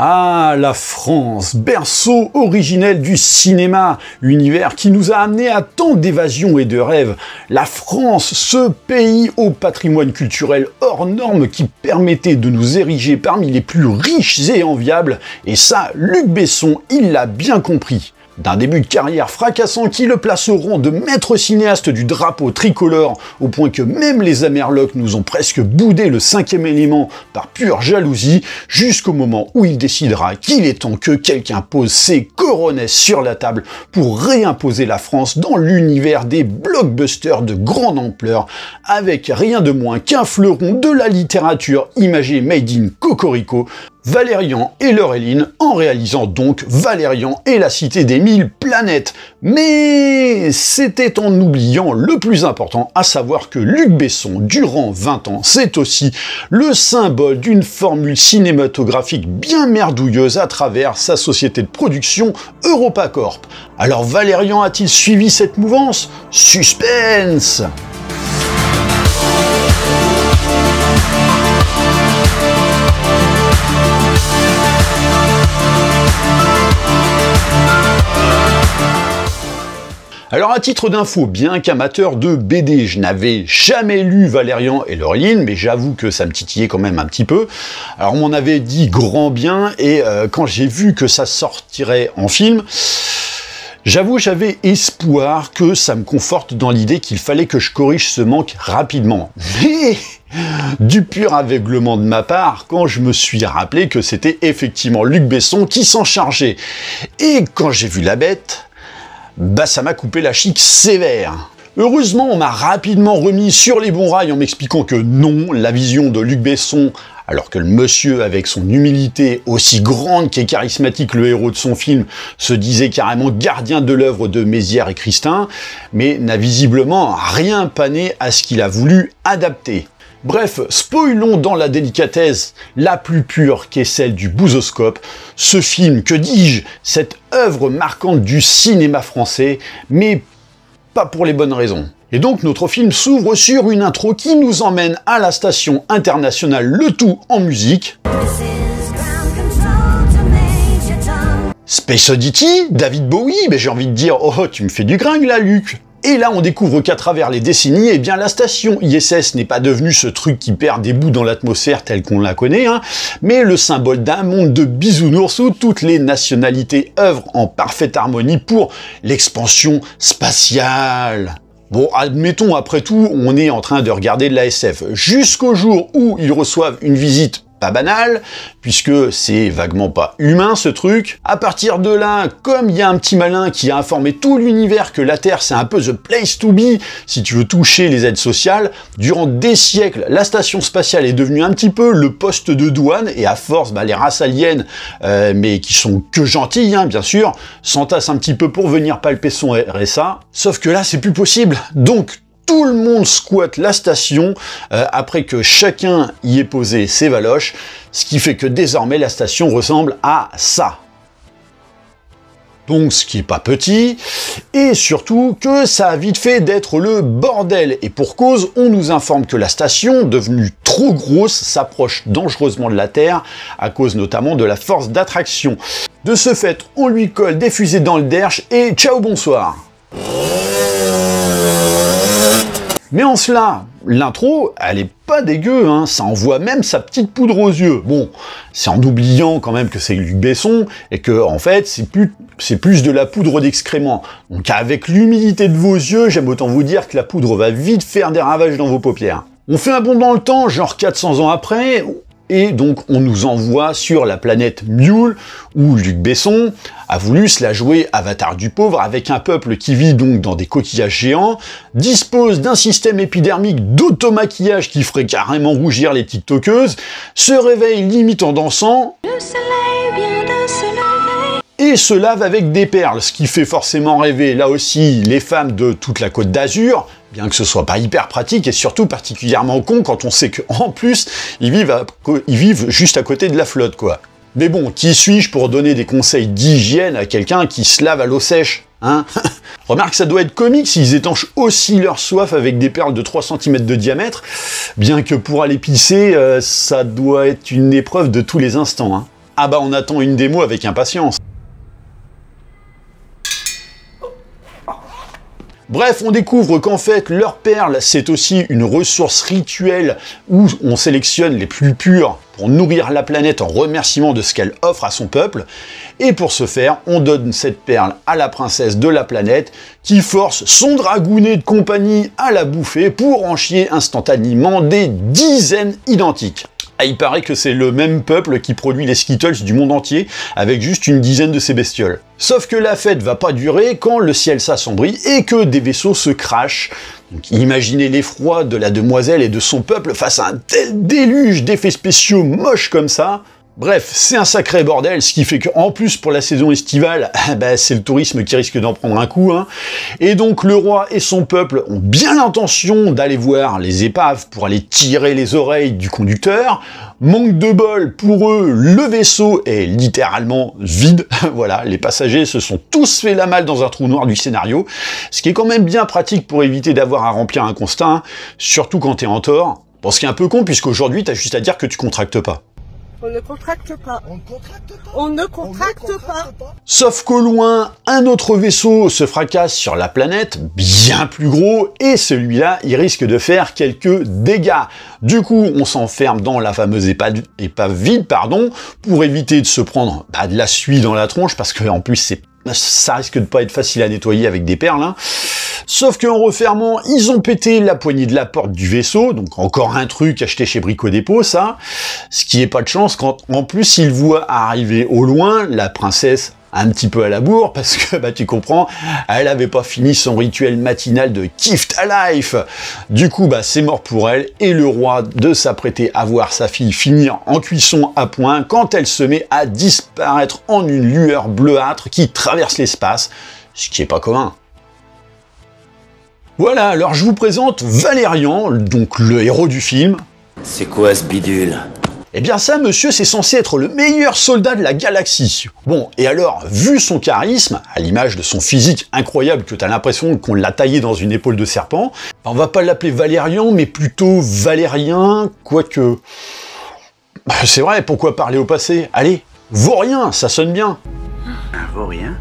Ah, la France, berceau originel du cinéma, univers qui nous a amené à tant d'évasions et de rêves. La France, ce pays au patrimoine culturel hors norme qui permettait de nous ériger parmi les plus riches et enviables. Et ça, Luc Besson, il l'a bien compris. D'un début de carrière fracassant qui le place au rang de maître cinéaste du drapeau tricolore, au point que même les Amerlocs nous ont presque boudé le 5e élément par pure jalousie, jusqu'au moment où il décidera qu'il est temps que quelqu'un pose ses coronets sur la table pour réimposer la France dans l'univers des blockbusters de grande ampleur, avec rien de moins qu'un fleuron de la littérature imagée made in Cocorico, Valérian et Laureline, en réalisant donc Valérian et la Cité des 1000 planètes. Mais c'était en oubliant le plus important, à savoir que Luc Besson, durant 20 ans, c'est aussi le symbole d'une formule cinématographique bien merdouilleuse à travers sa société de production EuropaCorp. Alors Valérian a-t-il suivi cette mouvance? Suspense! Alors à titre d'info, bien qu'amateur de BD, je n'avais jamais lu Valérian et Laureline, mais j'avoue que ça me titillait quand même un petit peu. Alors on m'en avait dit grand bien, et quand j'ai vu que ça sortirait en film, j'avoue j'avais espoir que ça me conforte dans l'idée qu'il fallait que je corrige ce manque rapidement. Mais du pur aveuglement de ma part, quand je me suis rappelé que c'était effectivement Luc Besson qui s'en chargeait. Et quand j'ai vu la bête, bah ça m'a coupé la chic sévère. Heureusement, on m'a rapidement remis sur les bons rails en m'expliquant que non, la vision de Luc Besson, alors que le monsieur, avec son humilité aussi grande qu'est charismatique le héros de son film, se disait carrément gardien de l'œuvre de Mézières et Christin, mais n'a visiblement rien pané à ce qu'il a voulu adapter. Bref, spoilons dans la délicatesse la plus pure qu'est celle du bousoscope, ce film, que dis-je, cette œuvre marquante du cinéma français, mais pas pour les bonnes raisons. Et donc notre film s'ouvre sur une intro qui nous emmène à la station internationale, le tout en musique. Space Oddity, David Bowie, mais j'ai envie de dire, oh tu me fais du gringue là Luc. Et là, on découvre qu'à travers les décennies, eh bien, la station ISS n'est pas devenue ce truc qui perd des bouts dans l'atmosphère telle qu'on la connaît, mais le symbole d'un monde de bisounours où toutes les nationalités œuvrent en parfaite harmonie pour l'expansion spatiale. Bon, admettons, après tout, on est en train de regarder de la SF, jusqu'au jour où ils reçoivent une visite pas banal, puisque c'est vaguement pas humain ce truc. À partir de là, comme il y a un petit malin qui a informé tout l'univers que la Terre c'est un peu the place to be si tu veux toucher les aides sociales, durant des siècles, la station spatiale est devenue un petit peu le poste de douane, et à force, les races aliens, mais qui sont que gentilles, bien sûr, s'entassent un petit peu pour venir palper son RSA, sauf que là c'est plus possible, donc tout le monde squatte la station après que chacun y ait posé ses valoches, ce qui fait que désormais la station ressemble à ça. Donc ce qui est pas petit, et surtout que ça a vite fait d'être le bordel, et pour cause, on nous informe que la station, devenue trop grosse, s'approche dangereusement de la Terre, à cause notamment de la force d'attraction. De ce fait, on lui colle des fusées dans le derche, et ciao bonsoir. Mais en cela, l'intro, elle est pas dégueu, ça envoie même sa petite poudre aux yeux. Bon, c'est en oubliant quand même que c'est Luc Besson, et que, en fait, c'est plus de la poudre d'excréments. Donc avec l'humilité de vos yeux, j'aime autant vous dire que la poudre va vite faire des ravages dans vos paupières. On fait un bond dans le temps, genre 400 ans après, et donc on nous envoie sur la planète Mule, où Luc Besson a voulu se la jouer avatar du pauvre, avec un peuple qui vit donc dans des coquillages géants, dispose d'un système épidermique d'automaquillage qui ferait carrément rougir les tiktokeuses, se réveille limite en dansant, le soleil vient de se lever, et se lave avec des perles, ce qui fait forcément rêver là aussi les femmes de toute la Côte d'Azur, bien que ce soit pas hyper pratique et surtout particulièrement con quand on sait qu'en plus ils vivent juste à côté de la flotte quoi. Mais bon, qui suis-je pour donner des conseils d'hygiène à quelqu'un qui se lave à l'eau sèche, Remarque, ça doit être comique s'ils étanchent aussi leur soif avec des perles de 3 cm de diamètre, bien que pour aller pisser, ça doit être une épreuve de tous les instants, Ah bah on attend une démo avec impatience. Bref, on découvre qu'en fait, leur perle, c'est aussi une ressource rituelle où on sélectionne les plus purs pour nourrir la planète en remerciement de ce qu'elle offre à son peuple. Et pour ce faire, on donne cette perle à la princesse de la planète qui force son dragounet de compagnie à la bouffer pour en chier instantanément des dizaines identiques. Ah, il paraît que c'est le même peuple qui produit les Skittles du monde entier, avec juste une dizaine de ces bestioles. Sauf que la fête va pas durer quand le ciel s'assombrit et que des vaisseaux se crashent. Donc imaginez l'effroi de la demoiselle et de son peuple face à un tel déluge d'effets spéciaux moches comme ça. Bref, c'est un sacré bordel, ce qui fait qu'en plus pour la saison estivale, bah, c'est le tourisme qui risque d'en prendre un coup. Hein. Et donc le roi et son peuple ont bien l'intention d'aller voir les épaves pour aller tirer les oreilles du conducteur. Manque de bol pour eux, le vaisseau est littéralement vide. Voilà, les passagers se sont tous fait la malle dans un trou noir du scénario, ce qui est quand même bien pratique pour éviter d'avoir à remplir un constat, hein, surtout quand t'es en tort. Bon, ce qui est un peu con, puisqu'aujourd'hui t'as juste à dire que tu contractes pas. On ne contracte pas. On ne contracte pas. On ne contracte pas. Sauf qu'au loin, un autre vaisseau se fracasse sur la planète, bien plus gros, et celui-là, il risque de faire quelques dégâts. Du coup, on s'enferme dans la fameuse épave vide, pour éviter de se prendre de la suie dans la tronche, parce que en plus, ça risque de pas être facile à nettoyer avec des perles. Hein. Sauf qu'en refermant, ils ont pété la poignée de la porte du vaisseau, donc encore un truc acheté chez Brico Dépôt, ça. Ce qui est pas de chance quand, en plus, ils voient arriver au loin la princesse un petit peu à la bourre, parce que, tu comprends, elle avait pas fini son rituel matinal de Kiff ta life. Du coup, c'est mort pour elle, et le roi de s'apprêter à voir sa fille finir en cuisson à point quand elle se met à disparaître en une lueur bleuâtre qui traverse l'espace, ce qui est pas commun. Voilà, alors je vous présente Valérian, donc le héros du film. C'est quoi ce bidule? Eh bien ça, monsieur, c'est censé être le meilleur soldat de la galaxie. Bon, et alors, vu son charisme, à l'image de son physique incroyable que t'as l'impression qu'on l'a taillé dans une épaule de serpent, on va pas l'appeler Valérian, mais plutôt Valérien, quoique... c'est vrai, pourquoi parler au passé? Allez, vaurien, ça sonne bien. Un vaurien?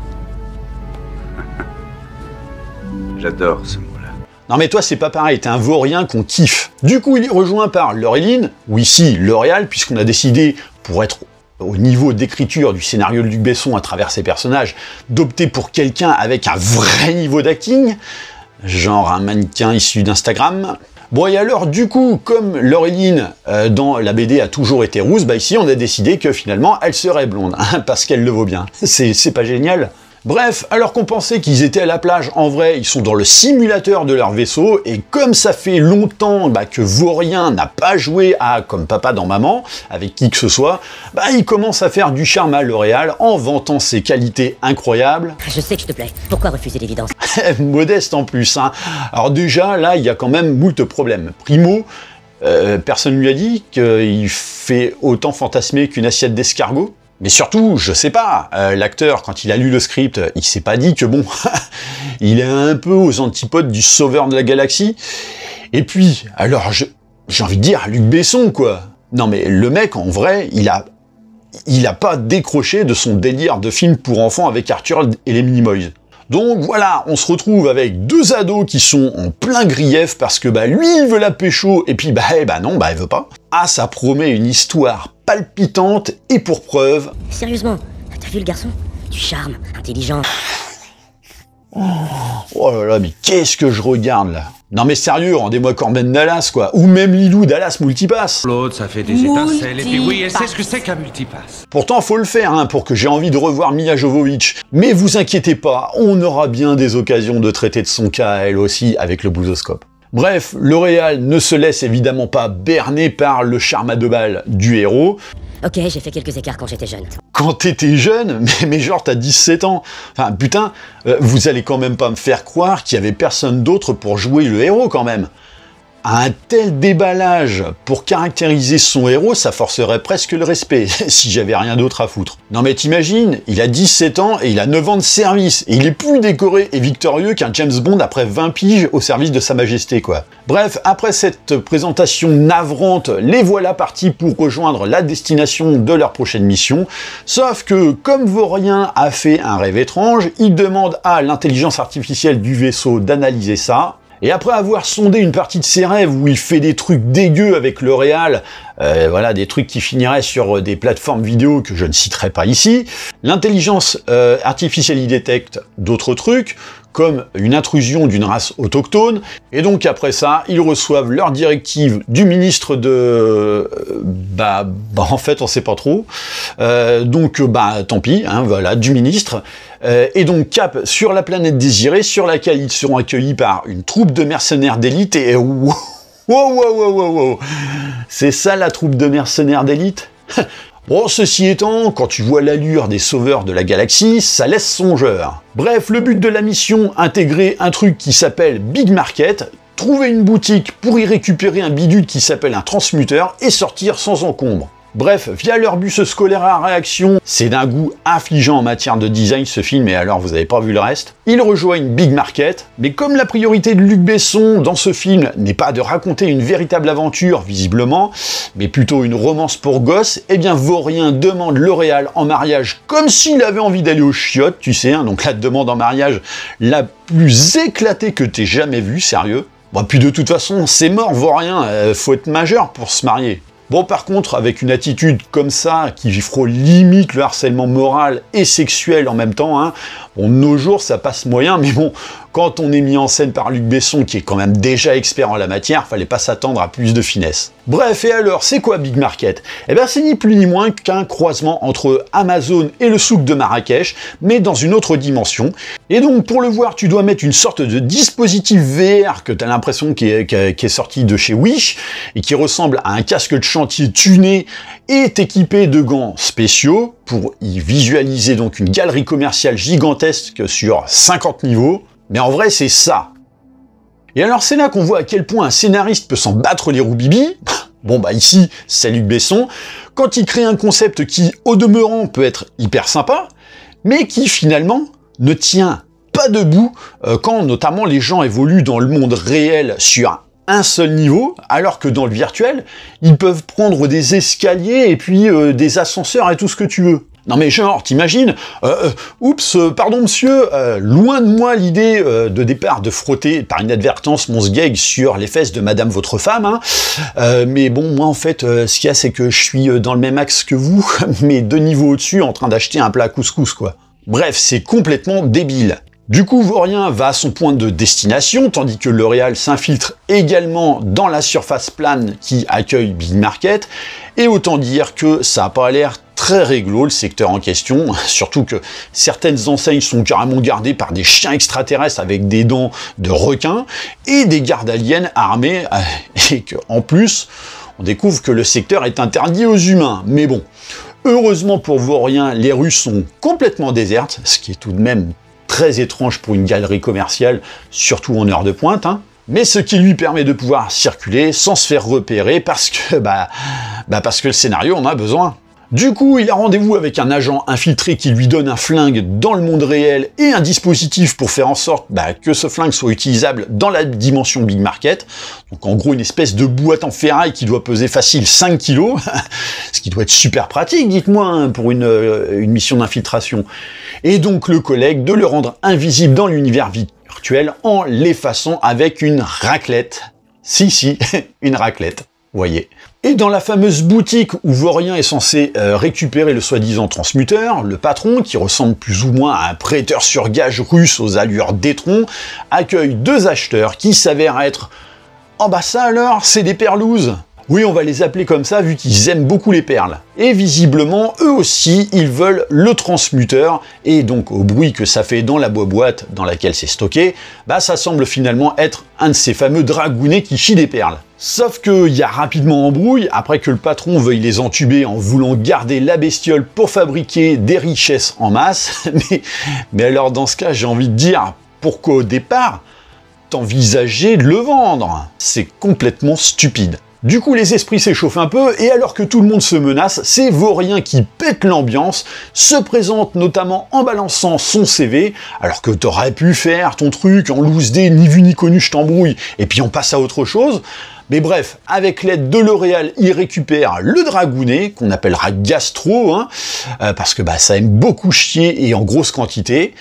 J'adore ce mot. Non mais toi c'est pas pareil, t'es un vaurien qu'on kiffe. Du coup il est rejoint par Laureline, ou ici L'Oréal, puisqu'on a décidé, pour être au niveau d'écriture du scénario de Luc Besson à travers ses personnages, d'opter pour quelqu'un avec un vrai niveau d'acting, genre un mannequin issu d'Instagram. Bon et alors du coup, comme Laureline dans la BD a toujours été rousse, ici on a décidé que finalement elle serait blonde, hein, parce qu'elle le vaut bien. C'est pas génial? Bref, alors qu'on pensait qu'ils étaient à la plage, en vrai, ils sont dans le simulateur de leur vaisseau, et comme ça fait longtemps que Vaurien n'a pas joué à Comme Papa dans Maman, avec qui que ce soit, il commence à faire du charme à L'Oréal en vantant ses qualités incroyables. Je sais que je te plais, pourquoi refuser l'évidence? Modeste en plus, hein. Alors déjà, là, il y a quand même moult problèmes. Primo, personne lui a dit qu'il fait autant fantasmer qu'une assiette d'escargot. Mais surtout, je sais pas, l'acteur, quand il a lu le script, il s'est pas dit que bon, il est un peu aux antipodes du sauveur de la galaxie. Et puis, alors, j'ai envie de dire, Luc Besson, quoi. Non mais le mec, en vrai, il a pas décroché de son délire de film pour enfants avec Arthur et les Minimoys. Donc voilà, on se retrouve avec deux ados qui sont en plein grief parce que lui il veut la pécho et puis non, elle veut pas. Ah, ça promet une histoire palpitante et pour preuve... Sérieusement, t'as vu le garçon? Du charme, intelligent... Oh là là, mais qu'est-ce que je regarde là? Non mais sérieux, rendez-moi Corben Dallas quoi, ou même Lilou Dallas Multipass. L'autre, ça fait des étincelles, et puis oui, elle sait ce que c'est qu'un multipass. Pourtant, faut le faire hein, pour que j'ai envie de revoir Mia Jovovich. Mais vous inquiétez pas, on aura bien des occasions de traiter de son cas elle aussi avec le Blousoscope. Bref, L'Oréal ne se laisse évidemment pas berner par le charme à deux balles du héros. Ok, j'ai fait quelques écarts quand j'étais jeune. Quand t'étais jeune, mais genre t'as 17 ans. Enfin putain, vous allez quand même pas me faire croire qu'il y avait personne d'autre pour jouer le héros quand même. Un tel déballage pour caractériser son héros, ça forcerait presque le respect, si j'avais rien d'autre à foutre. Non mais t'imagines, il a 17 ans et il a 9 ans de service, et il est plus décoré et victorieux qu'un James Bond après 20 piges au service de Sa Majesté, quoi. Bref, après cette présentation navrante, les voilà partis pour rejoindre la destination de leur prochaine mission, sauf que, comme Vaurien a fait un rêve étrange, il demande à l'intelligence artificielle du vaisseau d'analyser ça. Et après avoir sondé une partie de ses rêves où il fait des trucs dégueux avec L'Oréal, voilà, des trucs qui finiraient sur des plateformes vidéo que je ne citerai pas ici, l'intelligence artificielle y détecte d'autres trucs, comme une intrusion d'une race autochtone, et donc après ça, ils reçoivent leur directive du ministre de... en fait, on sait pas trop, donc tant pis, hein, voilà, du ministre, et donc cap sur la planète désirée, sur laquelle ils seront accueillis par une troupe de mercenaires d'élite, et wow. C'est ça la troupe de mercenaires d'élite? Bon, ceci étant, quand tu vois l'allure des sauveurs de la galaxie, ça laisse songeur. Bref, le but de la mission, intégrer un truc qui s'appelle Big Market, trouver une boutique pour y récupérer un bidule qui s'appelle un transmuteur et sortir sans encombre. Bref, via leur bus scolaire à réaction, c'est d'un goût affligeant en matière de design ce film, et alors vous avez pas vu le reste. Ils rejoignent Big Market, mais comme la priorité de Luc Besson dans ce film n'est pas de raconter une véritable aventure, visiblement, mais plutôt une romance pour gosses, eh bien Vaurien demande L'Oréal en mariage comme s'il avait envie d'aller aux chiottes, tu sais, hein, donc la demande en mariage la plus éclatée que t'aies jamais vue, sérieux. Bon, puis de toute façon, c'est mort, Vaurien, faut être majeur pour se marier. Bon, par contre, avec une attitude comme ça, qui frôle limite le harcèlement moral et sexuel en même temps, hein, bon, de nos jours, ça passe moyen, mais bon, quand on est mis en scène par Luc Besson, qui est quand même déjà expert en la matière, fallait pas s'attendre à plus de finesse. Bref, et alors, c'est quoi Big Market? Eh ben, c'est ni plus ni moins qu'un croisement entre Amazon et le souk de Marrakech, mais dans une autre dimension. Et donc, pour le voir, tu dois mettre une sorte de dispositif VR que tu as l'impression qui est sorti de chez Wish, et qui ressemble à un casque de chantier tuné, et est équipé de gants spéciaux, pour y visualiser donc une galerie commerciale gigantesque sur 50 niveaux. Mais en vrai, c'est ça. Et alors, c'est là qu'on voit à quel point un scénariste peut s'en battre les roubibis. Bon, bah ici, c'est Luc Besson. Quand il crée un concept qui, au demeurant, peut être hyper sympa, mais qui, finalement, ne tient pas debout quand, notamment, les gens évoluent dans le monde réel sur un seul niveau, alors que dans le virtuel, ils peuvent prendre des escaliers et puis des ascenseurs et tout ce que tu veux. Non mais genre, t'imagines, oups, pardon monsieur, loin de moi l'idée de départ de frotter par inadvertance mon sgeg sur les fesses de madame votre femme, hein, mais bon, moi en fait, ce qu'il y a c'est que je suis dans le même axe que vous, mais 2 niveaux au-dessus en train d'acheter un plat couscous quoi. Bref, c'est complètement débile. Du coup, Vaurien va à son point de destination, tandis que L'Oréal s'infiltre également dans la surface plane qui accueille Big Market, et autant dire que ça n'a pas l'air très réglo le secteur en question, surtout que certaines enseignes sont carrément gardées par des chiens extraterrestres avec des dents de requin, et des gardes aliens armés, et qu'en plus, on découvre que le secteur est interdit aux humains. Mais bon, heureusement pour Vaurien, les rues sont complètement désertes, ce qui est tout de même très étrange pour une galerie commerciale, surtout en heure de pointe, hein. Mais ce qui lui permet de pouvoir circuler sans se faire repérer parce que, parce que le scénario en a besoin. Du coup, il a rendez-vous avec un agent infiltré qui lui donne un flingue dans le monde réel et un dispositif pour faire en sorte que ce flingue soit utilisable dans la dimension Big Market. Donc en gros, une espèce de boîte en ferraille qui doit peser facile 5 kilos, ce qui doit être super pratique, dites-moi, hein, pour une mission d'infiltration. Et donc le collègue de le rendre invisible dans l'univers virtuel en l'effaçant avec une raclette. Si, une raclette, voyez. Et dans la fameuse boutique où Vaurien est censé récupérer le soi-disant transmuteur, le patron, qui ressemble plus ou moins à un prêteur sur gage russe aux allures d'étron, accueille 2 acheteurs qui s'avèrent être... Oh bah ça alors, c'est des perlouses. Oui, on va les appeler comme ça vu qu'ils aiment beaucoup les perles. Et visiblement, eux aussi, ils veulent le transmuteur, et donc au bruit que ça fait dans la boîte dans laquelle c'est stocké, ça semble finalement être un de ces fameux dragounets qui chient des perles. Sauf qu'il y a rapidement embrouille, après que le patron veuille les entuber en voulant garder la bestiole pour fabriquer des richesses en masse, mais alors dans ce cas, j'ai envie de dire, pourquoi au départ envisagé de le vendre. C'est complètement stupide. Du coup, les esprits s'échauffent un peu, et alors que tout le monde se menace, c'est Vaurien qui pète l'ambiance, se présente notamment en balançant son CV, alors que t'aurais pu faire ton truc en loose day, ni vu ni connu, je t'embrouille, et puis on passe à autre chose. Mais bref, avec l'aide de L'Oréal, il récupère le dragounet, qu'on appellera gastro, hein, parce que ça aime beaucoup chier et en grosse quantité.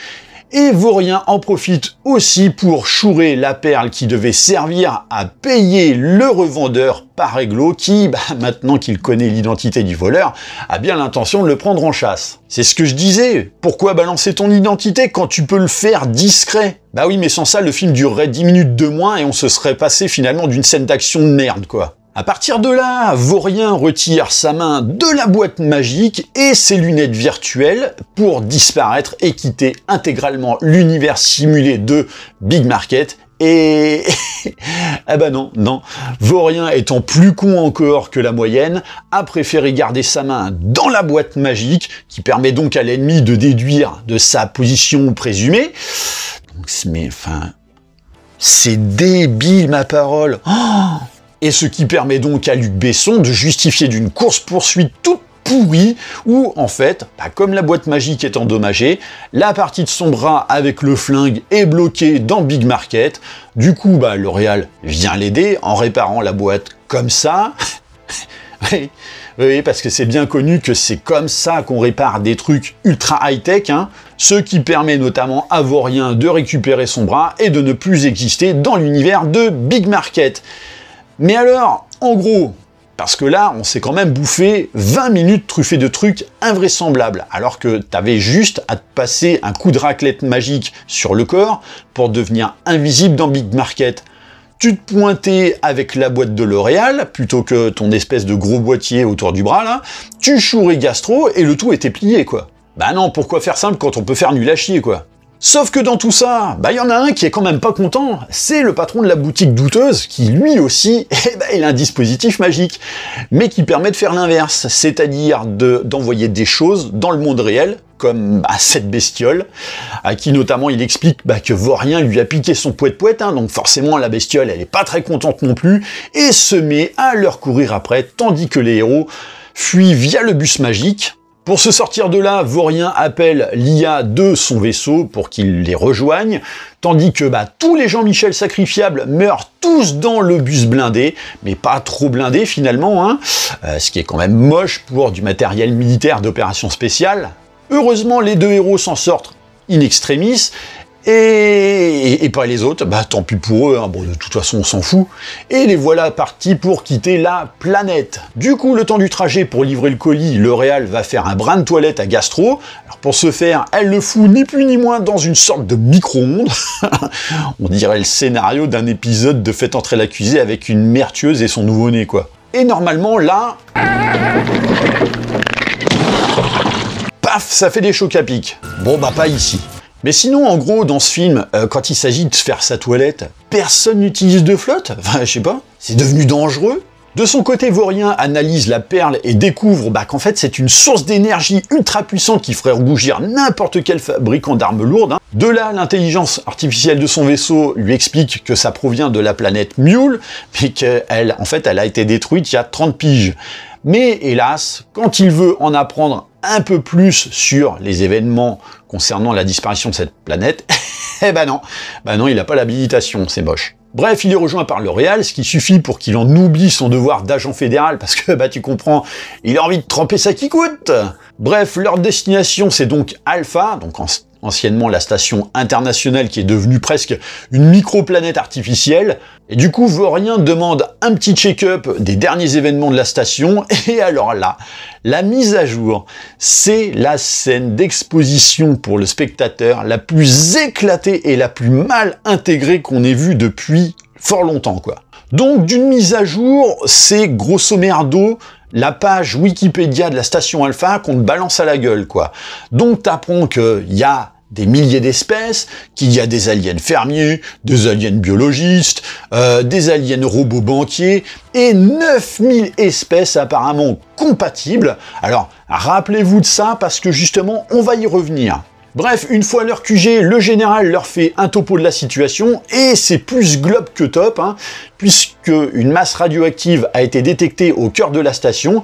Et Vaurien en profite aussi pour chourer la perle qui devait servir à payer le revendeur par réglo qui, maintenant qu'il connaît l'identité du voleur, a bien l'intention de le prendre en chasse. C'est ce que je disais, pourquoi balancer ton identité quand tu peux le faire discret? Bah oui, mais sans ça, le film durerait 10 minutes de moins et on se serait passé finalement d'une scène d'action de merde, quoi. À partir de là, Vaurien retire sa main de la boîte magique et ses lunettes virtuelles pour disparaître et quitter intégralement l'univers simulé de Big Market. Et ah bah non, Vaurien étant plus con encore que la moyenne, a préféré garder sa main dans la boîte magique, qui permet donc à l'ennemi de déduire de sa position présumée. Donc, mais enfin, c'est débile ma parole. Et ce qui permet donc à Luc Besson de justifier d'une course-poursuite toute pourrie, où en fait, comme la boîte magique est endommagée, la partie de son bras avec le flingue est bloquée dans Big Market. Du coup, L'Oréal vient l'aider en réparant la boîte comme ça. Oui, parce que c'est bien connu que c'est comme ça qu'on répare des trucs ultra high-tech, hein, ce qui permet notamment à Vaurien de récupérer son bras et de ne plus exister dans l'univers de Big Market. Mais alors, en gros, parce que là, on s'est quand même bouffé 20 minutes truffées de trucs invraisemblables, alors que t'avais juste à te passer un coup de raclette magique sur le corps pour devenir invisible dans Big Market. Tu te pointais avec la boîte de L'Oréal, plutôt que ton espèce de gros boîtier autour du bras, là, tu chourais gastro, et le tout était plié, quoi. Bah non, pourquoi faire simple quand on peut faire nul à chier, quoi. Sauf que dans tout ça, y en a un qui est quand même pas content, c'est le patron de la boutique douteuse, qui lui aussi, il a un dispositif magique, mais qui permet de faire l'inverse, c'est-à-dire d'envoyer des choses dans le monde réel, comme cette bestiole, à qui notamment il explique que Vaurien lui a piqué son poète-poète, hein, donc forcément la bestiole elle est pas très contente non plus, et se met à leur courir après, tandis que les héros fuient via le bus magique. Pour se sortir de là, Vaurien appelle l'IA de son vaisseau pour qu'il les rejoigne, tandis que tous les Jean-Michel sacrifiables meurent tous dans le bus blindé, mais pas trop blindé finalement, hein, ce qui est quand même moche pour du matériel militaire d'opération spéciale. Heureusement, les deux héros s'en sortent in extremis, et pas les autres, tant pis pour eux, hein, bon, de toute façon on s'en fout, et les voilà partis pour quitter la planète. Du coup, le temps du trajet pour livrer le colis, L'Oréal va faire un brin de toilette à gastro. Alors pour ce faire, elle le fout ni plus ni moins dans une sorte de micro-ondes. On dirait le scénario d'un épisode de Faites entrer l'accusé avec une mère tueuse et son nouveau-né, quoi. Et normalement, là... paf, ça fait des chocs à pic. Bon, pas ici. Mais sinon, en gros, dans ce film, quand il s'agit de faire sa toilette, personne n'utilise de flotte. Enfin, je sais pas, c'est devenu dangereux. De son côté, Vaurien analyse la perle et découvre qu'en fait, c'est une source d'énergie ultra puissante qui ferait rougir n'importe quel fabricant d'armes lourdes. Hein. De là, l'intelligence artificielle de son vaisseau lui explique que ça provient de la planète Mule, mais qu'elle, en fait, elle a été détruite il y a 30 piges. Mais hélas, quand il veut en apprendre un peu plus sur les événements concernant la disparition de cette planète, non, il n'a pas l'habilitation, c'est moche. Bref, il est rejoint par L'Oréal, ce qui suffit pour qu'il en oublie son devoir d'agent fédéral, parce que, tu comprends, il a envie de tremper sa quicoute. Bref, leur destination, c'est donc Alpha, donc anciennement la station internationale qui est devenue presque une microplanète artificielle. Et du coup, Vaurien demande un petit check-up des derniers événements de la station, et alors là, la mise à jour, c'est la scène d'exposition pour le spectateur la plus éclatée et la plus mal intégrée qu'on ait vue depuis fort longtemps, quoi. Donc, d'une mise à jour, c'est grosso merdo la page Wikipédia de la station Alpha qu'on te balance à la gueule, quoi. Donc, t'apprends qu'il y a des milliers d'espèces, qu'il y a des aliens fermiers, des aliens biologistes, des aliens robots banquiers, et 9000 espèces apparemment compatibles. Alors, rappelez-vous de ça, parce que justement, on va y revenir. Bref, une fois leur QG, le général leur fait un topo de la situation, et c'est plus globe que top, hein, puisque une masse radioactive a été détectée au cœur de la station,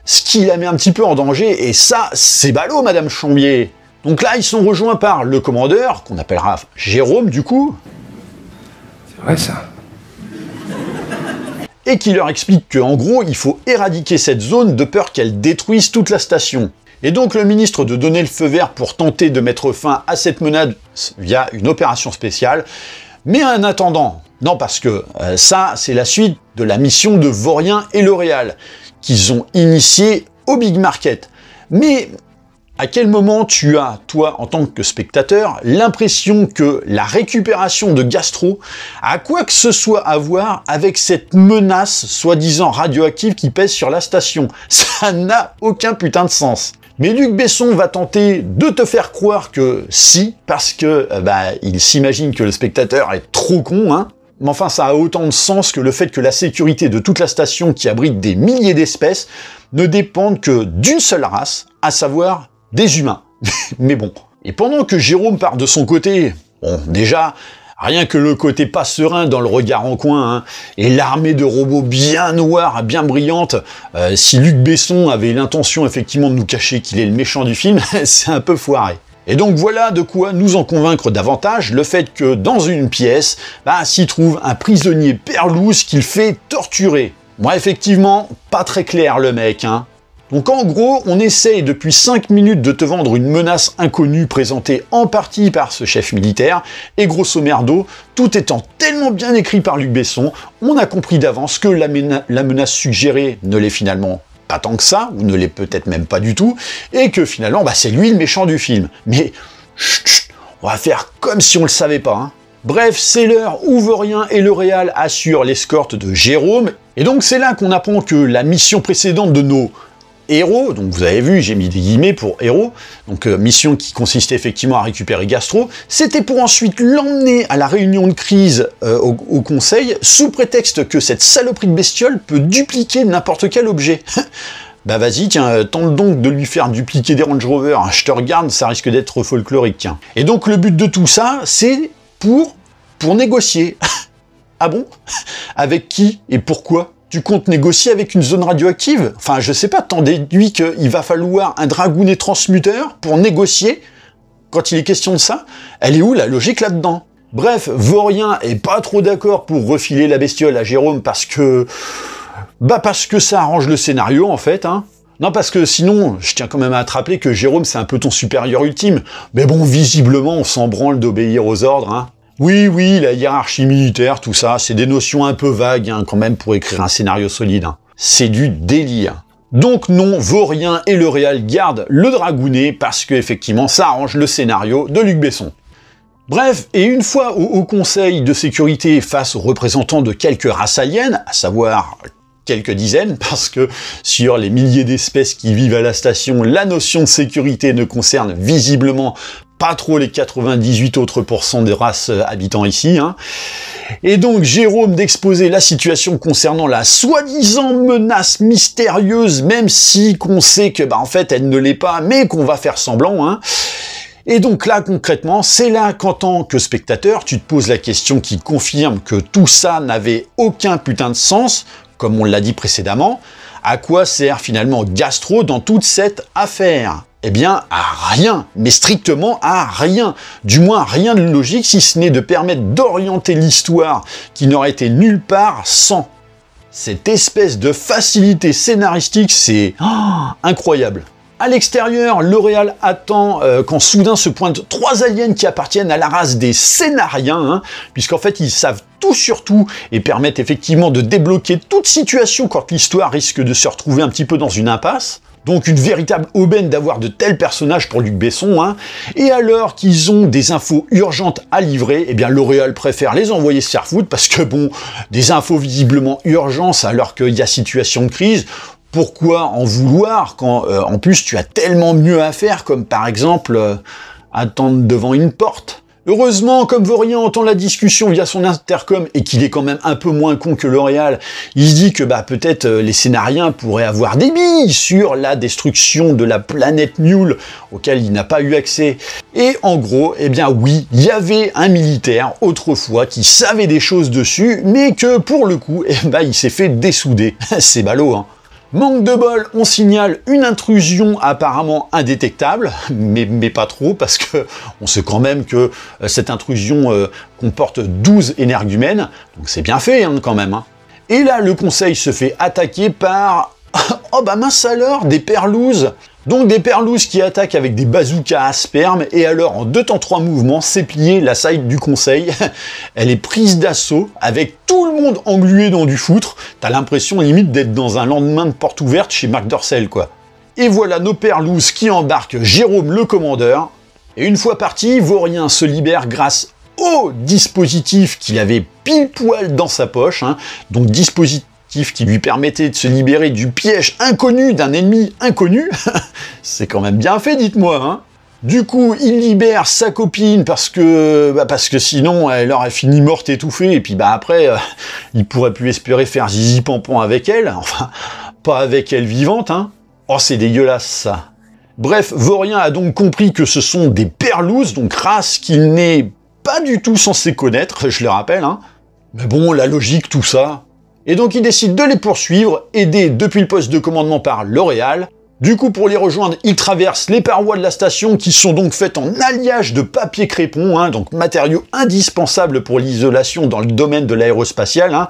ce qui la met un petit peu en danger, et ça, c'est ballot, Madame Chambier. Donc là, ils sont rejoints par le commandeur, qu'on appellera Jérôme, du coup. C'est vrai, ça. Et qui leur explique qu'en gros, il faut éradiquer cette zone de peur qu'elle détruise toute la station. Et donc le ministre de donner le feu vert pour tenter de mettre fin à cette menace via une opération spéciale. Mais en attendant, non parce que ça, c'est la suite de la mission de Vaurien et L'Oréal, qu'ils ont initiée au Big Market. Mais à quel moment tu as, toi, en tant que spectateur, l'impression que la récupération de Gastro a quoi que ce soit à voir avec cette menace soi-disant radioactive qui pèse sur la station? Ça n'a aucun putain de sens. Mais Luc Besson va tenter de te faire croire que si, parce que il s'imagine que le spectateur est trop con, hein. Mais enfin, ça a autant de sens que le fait que la sécurité de toute la station qui abrite des milliers d'espèces ne dépende que d'une seule race, à savoir des humains. Mais bon. Et pendant que Jérôme part de son côté, bon, déjà, rien que le côté pas serein dans le regard en coin, hein, et l'armée de robots bien noirs, bien brillantes, si Luc Besson avait l'intention effectivement de nous cacher qu'il est le méchant du film, c'est un peu foiré. Et donc voilà de quoi nous en convaincre davantage, le fait que dans une pièce, s'y trouve un prisonnier perlouse qu'il fait torturer. Moi, effectivement, pas très clair le mec, hein. Donc en gros, on essaye depuis 5 minutes de te vendre une menace inconnue présentée en partie par ce chef militaire, et grosso merdo, tout étant tellement bien écrit par Luc Besson, on a compris d'avance que la menace suggérée ne l'est finalement pas tant que ça, ou ne l'est peut-être même pas du tout, et que finalement, c'est lui le méchant du film. Mais, chut, on va faire comme si on le savait pas, hein. Bref, c'est l'heure où Vaurien et L'Oréal assurent l'escorte de Jérôme, et donc c'est là qu'on apprend que la mission précédente de nos héros, donc vous avez vu, j'ai mis des guillemets pour héros, donc mission qui consistait effectivement à récupérer Gastro, c'était pour ensuite l'emmener à la réunion de crise au conseil, sous prétexte que cette saloperie de bestiole peut dupliquer n'importe quel objet. Vas-y, tiens, tente donc de lui faire dupliquer des Range Rover, hein, je te regarde, ça risque d'être folklorique, tiens. Et donc le but de tout ça, c'est pour négocier. Ah bon? Avec qui et pourquoi? Tu comptes négocier avec une zone radioactive? Enfin, je sais pas, t'en déduis qu'il va falloir un dragounet transmuteur pour négocier quand il est question de ça? Elle est où la logique là-dedans? Bref, Vaurien est pas trop d'accord pour refiler la bestiole à Jérôme parce que ça arrange le scénario en fait, hein. Non, parce que sinon, je tiens quand même à te rappeler que Jérôme c'est un peu ton supérieur ultime. Mais bon, visiblement, on s'en branle d'obéir aux ordres, hein. Oui, la hiérarchie militaire, tout ça, c'est des notions un peu vagues, hein, quand même, pour écrire un scénario solide, hein. C'est du délire. Donc non, Vaurien et L'Oréal gardent le dragounet, parce que effectivement, ça arrange le scénario de Luc Besson. Bref, et une fois au Conseil de sécurité face aux représentants de quelques races aliens, à savoir quelques dizaines, parce que sur les milliers d'espèces qui vivent à la station, la notion de sécurité ne concerne visiblement pas trop les 98 autres % des races habitant ici, hein. Et donc Jérôme d'exposer la situation concernant la soi-disant menace mystérieuse, même si qu'on sait que en fait elle ne l'est pas, mais qu'on va faire semblant, hein. Et donc là, concrètement, c'est là qu'en tant que spectateur, tu te poses la question qui confirme que tout ça n'avait aucun putain de sens, comme on l'a dit précédemment. À quoi sert finalement Gastro dans toute cette affaire? Eh bien, à rien, mais strictement à rien. Du moins, rien de logique, si ce n'est de permettre d'orienter l'histoire qui n'aurait été nulle part sans. Cette espèce de facilité scénaristique, c'est incroyable. À l'extérieur, L'Oréal attend quand soudain se pointent 3 aliens qui appartiennent à la race des scénariens, hein, puisqu'en fait ils savent tout sur tout et permettent effectivement de débloquer toute situation quand l'histoire risque de se retrouver un petit peu dans une impasse. Donc une véritable aubaine d'avoir de tels personnages pour Luc Besson, hein. Et alors qu'ils ont des infos urgentes à livrer, eh bien L'Oréal préfère les envoyer se faire foutre parce que bon, des infos visiblement urgences alors qu'il y a situation de crise, pourquoi en vouloir quand en plus tu as tellement mieux à faire comme par exemple attendre devant une porte? Heureusement, comme Vaurien entend la discussion via son intercom et qu'il est quand même un peu moins con que L'Oréal, il se dit que peut-être les scénariens pourraient avoir des billes sur la destruction de la planète Mule auquel il n'a pas eu accès. Et en gros, eh bien oui, il y avait un militaire autrefois qui savait des choses dessus, mais que pour le coup, il s'est fait dessouder. C'est ballot, hein. Manque de bol, on signale une intrusion apparemment indétectable, mais pas trop, parce que on sait quand même que cette intrusion comporte 12 énergumènes, donc c'est bien fait quand même. Hein. Et là, le conseil se fait attaquer par... oh mince alors, des perlouses. Donc des perlouses qui attaquent avec des bazookas à sperme, et alors en 2 temps 3 mouvements, c'est plié, la side du conseil, elle est prise d'assaut, avec tout le monde englué dans du foutre, t'as l'impression limite d'être dans un lendemain de porte ouverte chez Marc Dorcel, quoi. Et voilà nos perlouses qui embarquent Jérôme le commandeur, et une fois parti, Vaurien se libère grâce au dispositif qu'il avait pile poil dans sa poche, hein, donc dispositif qui lui permettait de se libérer du piège inconnu d'un ennemi inconnu. C'est quand même bien fait, dites-moi, hein. Du coup, il libère sa copine parce que sinon, elle aurait fini morte étouffée, et puis après, il pourrait plus espérer faire zizi pampan avec elle, enfin, pas avec elle vivante, hein. Oh, c'est dégueulasse, ça. Bref, Vaurien a donc compris que ce sont des perlouses, donc race qu'il n'est pas du tout censé connaître, je le rappelle, hein. Mais bon, la logique, tout ça... Et donc il décide de les poursuivre, aidé depuis le poste de commandement par L'Oréal. Du coup, pour les rejoindre, il traverse les parois de la station qui sont donc faites en alliage de papier crépon, hein, donc matériau indispensable pour l'isolation dans le domaine de l'aérospatial, hein.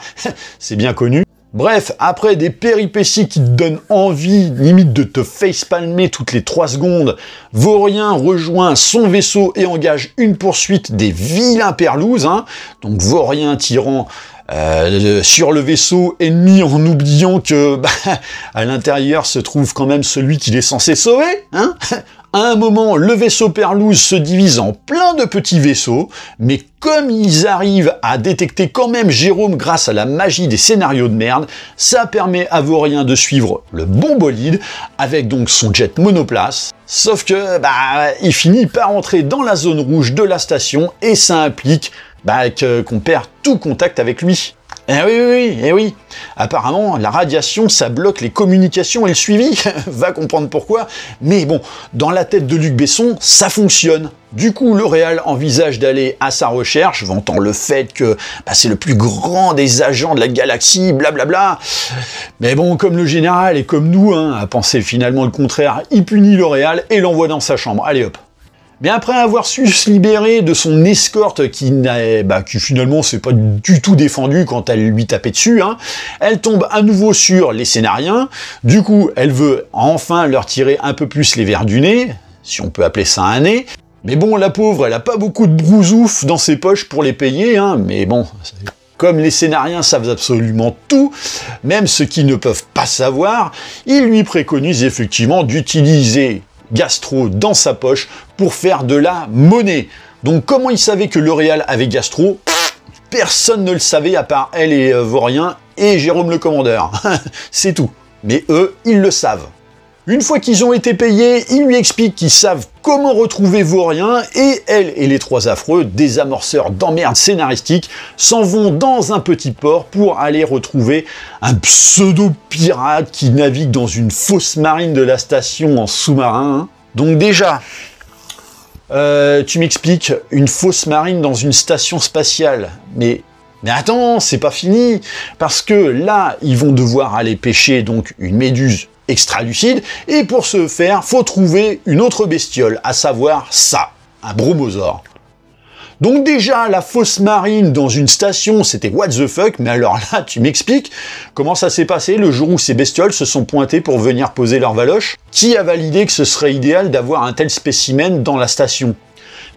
C'est bien connu. Bref, après des péripéties qui te donnent envie, limite de te facepalmer toutes les 3 secondes, Vaurien rejoint son vaisseau et engage une poursuite des vilains perlouses, hein. Donc Vaurien tirant sur le vaisseau ennemi en oubliant que à l'intérieur se trouve quand même celui qu'il est censé sauver, hein. À un moment, le vaisseau perlouse se divise en plein de petits vaisseaux, mais comme ils arrivent à détecter quand même Jérôme grâce à la magie des scénarios de merde, ça permet à Vaurien de suivre le bon bolide, avec donc son jet monoplace. Sauf que, il finit par entrer dans la zone rouge de la station, et ça implique qu'on perd tout contact avec lui. Eh oui. Apparemment, la radiation, ça bloque les communications et le suivi. Va comprendre pourquoi. Mais bon, dans la tête de Luc Besson, ça fonctionne. Du coup, L'Oréal envisage d'aller à sa recherche, vantant le fait que c'est le plus grand des agents de la galaxie, blablabla. Mais bon, comme le général et comme nous, hein, à penser finalement le contraire, il punit L'Oréal et l'envoie dans sa chambre. Allez hop. Mais après avoir su se libérer de son escorte qui finalement s'est pas du tout défendu quand elle lui tapait dessus, hein, elle tombe à nouveau sur les scénariens. Du coup, elle veut enfin leur tirer un peu plus les vers du nez, si on peut appeler ça un nez. Mais bon, la pauvre, elle a pas beaucoup de brousouf dans ses poches pour les payer, hein, mais bon... Comme les scénariens savent absolument tout, même ceux qui ne peuvent pas savoir, ils lui préconisent effectivement d'utiliser Gastro dans sa poche pour faire de la monnaie. Donc comment il savait que L'Oréal avait Gastro? Personne ne le savait à part elle et Vaurien et Jérôme le commandeur. C'est tout. Mais eux, ils le savent. Une fois qu'ils ont été payés, ils lui expliquent qu'ils savent comment retrouver Vaurien, et elle et les 3 affreux, des amorceurs d'emmerdes scénaristiques, s'en vont dans un petit port pour aller retrouver un pseudo-pirate qui navigue dans une fosse marine de la station en sous-marin. Donc déjà, tu m'expliques, une fosse marine dans une station spatiale, mais attends, c'est pas fini, parce que là, ils vont devoir aller pêcher donc une méduse extra lucide, et pour ce faire, faut trouver une autre bestiole, à savoir ça, un bromosaure. Donc déjà, la fosse marine dans une station, c'était what the fuck, mais alors là, tu m'expliques comment ça s'est passé le jour où ces bestioles se sont pointées pour venir poser leur valoche? Qui a validé que ce serait idéal d'avoir un tel spécimen dans la station?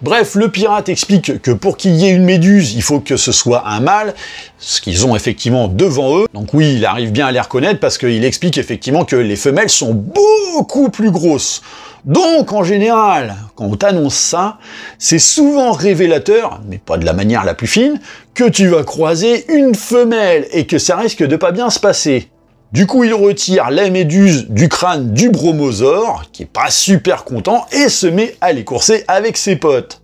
Bref, le pirate explique que pour qu'il y ait une méduse, il faut que ce soit un mâle, ce qu'ils ont effectivement devant eux. Donc oui, il arrive bien à les reconnaître parce qu'il explique effectivement que les femelles sont beaucoup plus grosses. Donc en général, quand on t'annonce ça, c'est souvent révélateur, mais pas de la manière la plus fine, que tu vas croiser une femelle et que ça risque de pas bien se passer. Du coup, il retire la méduse du crâne du bromosaure, qui est pas super content, et se met à les courser avec ses potes.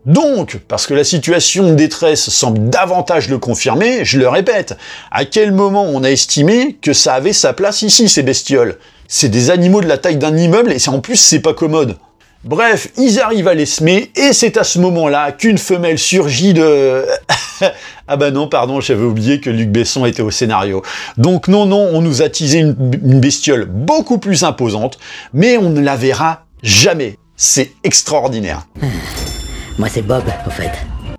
Donc, parce que la situation de détresse semble davantage le confirmer, je le répète, à quel moment on a estimé que ça avait sa place ici, ces bestioles? C'est des animaux de la taille d'un immeuble et en plus c'est pas commode. Bref, ils arrivent à les semer et c'est à ce moment-là qu'une femelle surgit de... Ah bah non, pardon, j'avais oublié que Luc Besson était au scénario. Donc non, on nous a teasé une bestiole beaucoup plus imposante, mais on ne la verra jamais. C'est extraordinaire. Moi c'est Bob, au fait.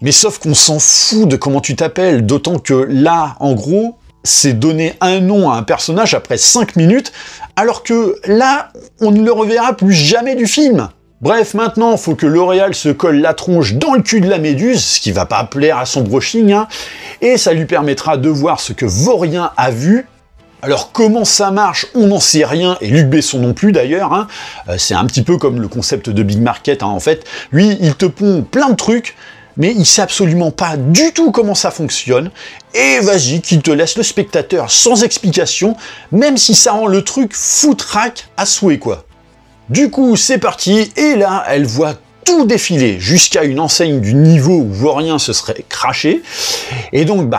Mais sauf qu'on s'en fout de comment tu t'appelles, d'autant que là, en gros, c'est donner un nom à un personnage après 5 minutes, alors que là, on ne le reverra plus jamais du film. Bref, maintenant, faut que L'Oréal se colle la tronche dans le cul de la méduse, ce qui va pas plaire à son brushing, hein, et ça lui permettra de voir ce que Vaurien a vu. Alors comment ça marche, on n'en sait rien, et Luc Besson non plus d'ailleurs, hein. C'est un petit peu comme le concept de Big Market, hein, en fait. Lui, il te pond plein de trucs, mais il sait absolument pas du tout comment ça fonctionne, et vas-y, qu'il te laisse le spectateur sans explication, même si ça rend le truc foutraque à souhait, quoi. Du coup, c'est parti, et là, elle voit tout défiler, jusqu'à une enseigne du niveau où Vaurien se serait craché, et donc,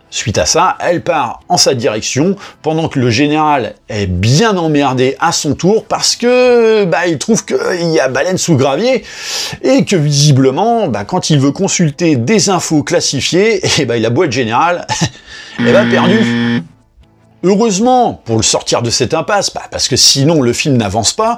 suite à ça, elle part en sa direction, pendant que le général est bien emmerdé à son tour, parce que, il trouve qu'il y a baleine sous gravier, et que visiblement, quand il veut consulter des infos classifiées, il a beau être général, perdu. Heureusement, pour le sortir de cette impasse, parce que sinon le film n'avance pas,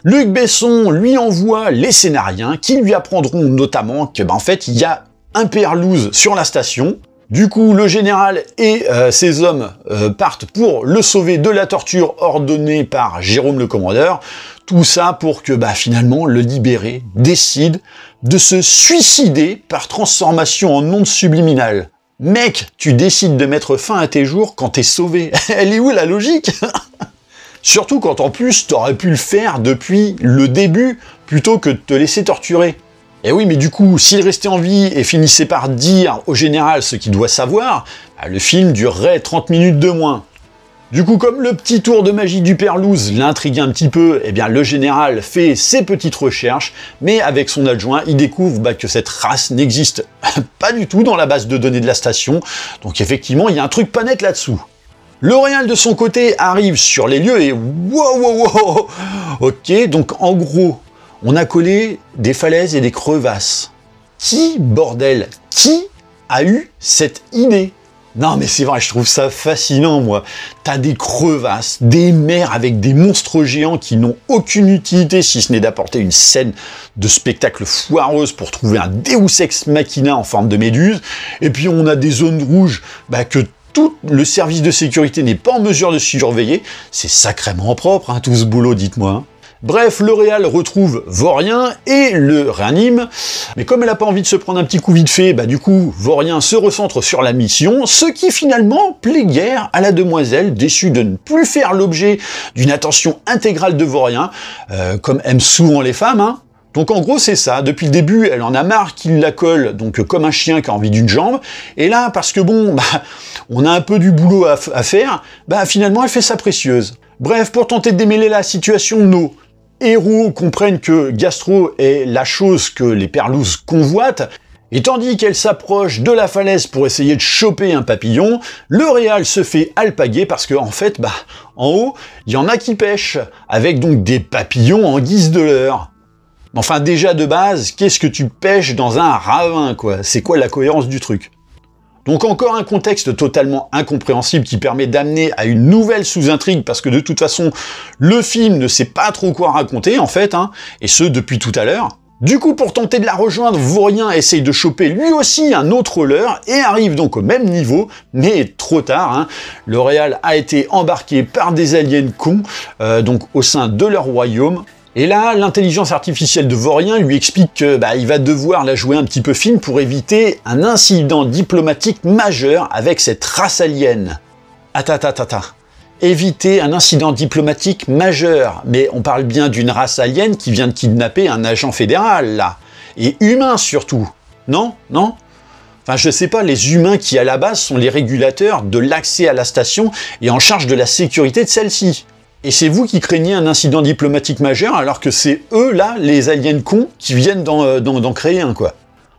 Luc Besson lui envoie les scénariens qui lui apprendront notamment que, en fait, il y a un perlouse sur la station. Du coup, le général et ses hommes partent pour le sauver de la torture ordonnée par Jérôme le commandeur. Tout ça pour que, finalement, le libéré décide de se suicider par transformation en onde subliminale. Mec, tu décides de mettre fin à tes jours quand t'es sauvé. Elle est où la logique? Surtout quand en plus t'aurais pu le faire depuis le début plutôt que de te laisser torturer. Et oui, mais du coup, s'il restait en vie et finissait par dire au général ce qu'il doit savoir, le film durerait 30 minutes de moins. Du coup, comme le petit tour de magie du perlouse l'intrigue un petit peu, le général fait ses petites recherches, mais avec son adjoint, il découvre que cette race n'existe pas du tout dans la base de données de la station, donc effectivement, il y a un truc pas net là-dessous. L'Oréal, de son côté, arrive sur les lieux et wow. Ok, donc en gros, on a collé des falaises et des crevasses. Qui, bordel, qui a eu cette idée? Non mais c'est vrai, je trouve ça fascinant, moi. T'as des crevasses, des mers avec des monstres géants qui n'ont aucune utilité si ce n'est d'apporter une scène de spectacle foireuse pour trouver un Deus Ex Machina en forme de méduse. Et puis on a des zones rouges que tout le service de sécurité n'est pas en mesure de surveiller. C'est sacrément propre, tout ce boulot, dites-moi. Bref, L'Oréal retrouve Vaurien et le réanime, mais comme elle n'a pas envie de se prendre un petit coup vite fait, du coup, Vaurien se recentre sur la mission, ce qui finalement plaît guère à la demoiselle, déçue de ne plus faire l'objet d'une attention intégrale de Vaurien, comme aiment souvent les femmes, Donc en gros c'est ça, depuis le début elle en a marre qu'il la colle, donc comme un chien qui a envie d'une jambe, et là parce que on a un peu du boulot à faire, finalement elle fait sa précieuse. Bref, pour tenter de démêler la situation, nos héros comprennent que Gastro est la chose que les perlouses convoitent, et tandis qu'elle s'approche de la falaise pour essayer de choper un papillon, L'Oréal se fait alpaguer parce que en fait, en haut, il y en a qui pêchent, avec donc des papillons en guise de leurre. Enfin déjà de base, qu'est-ce que tu pêches dans un ravin, quoi? C'est quoi la cohérence du truc? Donc encore un contexte totalement incompréhensible qui permet d'amener à une nouvelle sous-intrigue, parce que de toute façon, le film ne sait pas trop quoi raconter, en fait, et ce, depuis tout à l'heure. Du coup, pour tenter de la rejoindre, Vaurien essaye de choper lui aussi un autre leurre, et arrive donc au même niveau, mais trop tard, L'Oréal a été embarqué par des aliens cons, donc au sein de leur royaume. Et là, l'intelligence artificielle de Vaurien lui explique que il va devoir la jouer un petit peu fine pour éviter un incident diplomatique majeur avec cette race alien. Attends. Éviter un incident diplomatique majeur. Mais on parle bien d'une race alien qui vient de kidnapper un agent fédéral, là. Et humain, surtout. Non? Enfin, je sais pas, les humains qui, à la base, sont les régulateurs de l'accès à la station et en charge de la sécurité de celle-ci. Et c'est vous qui craignez un incident diplomatique majeur alors que c'est eux, là, les aliens cons, qui viennent d'en créer un, quoi.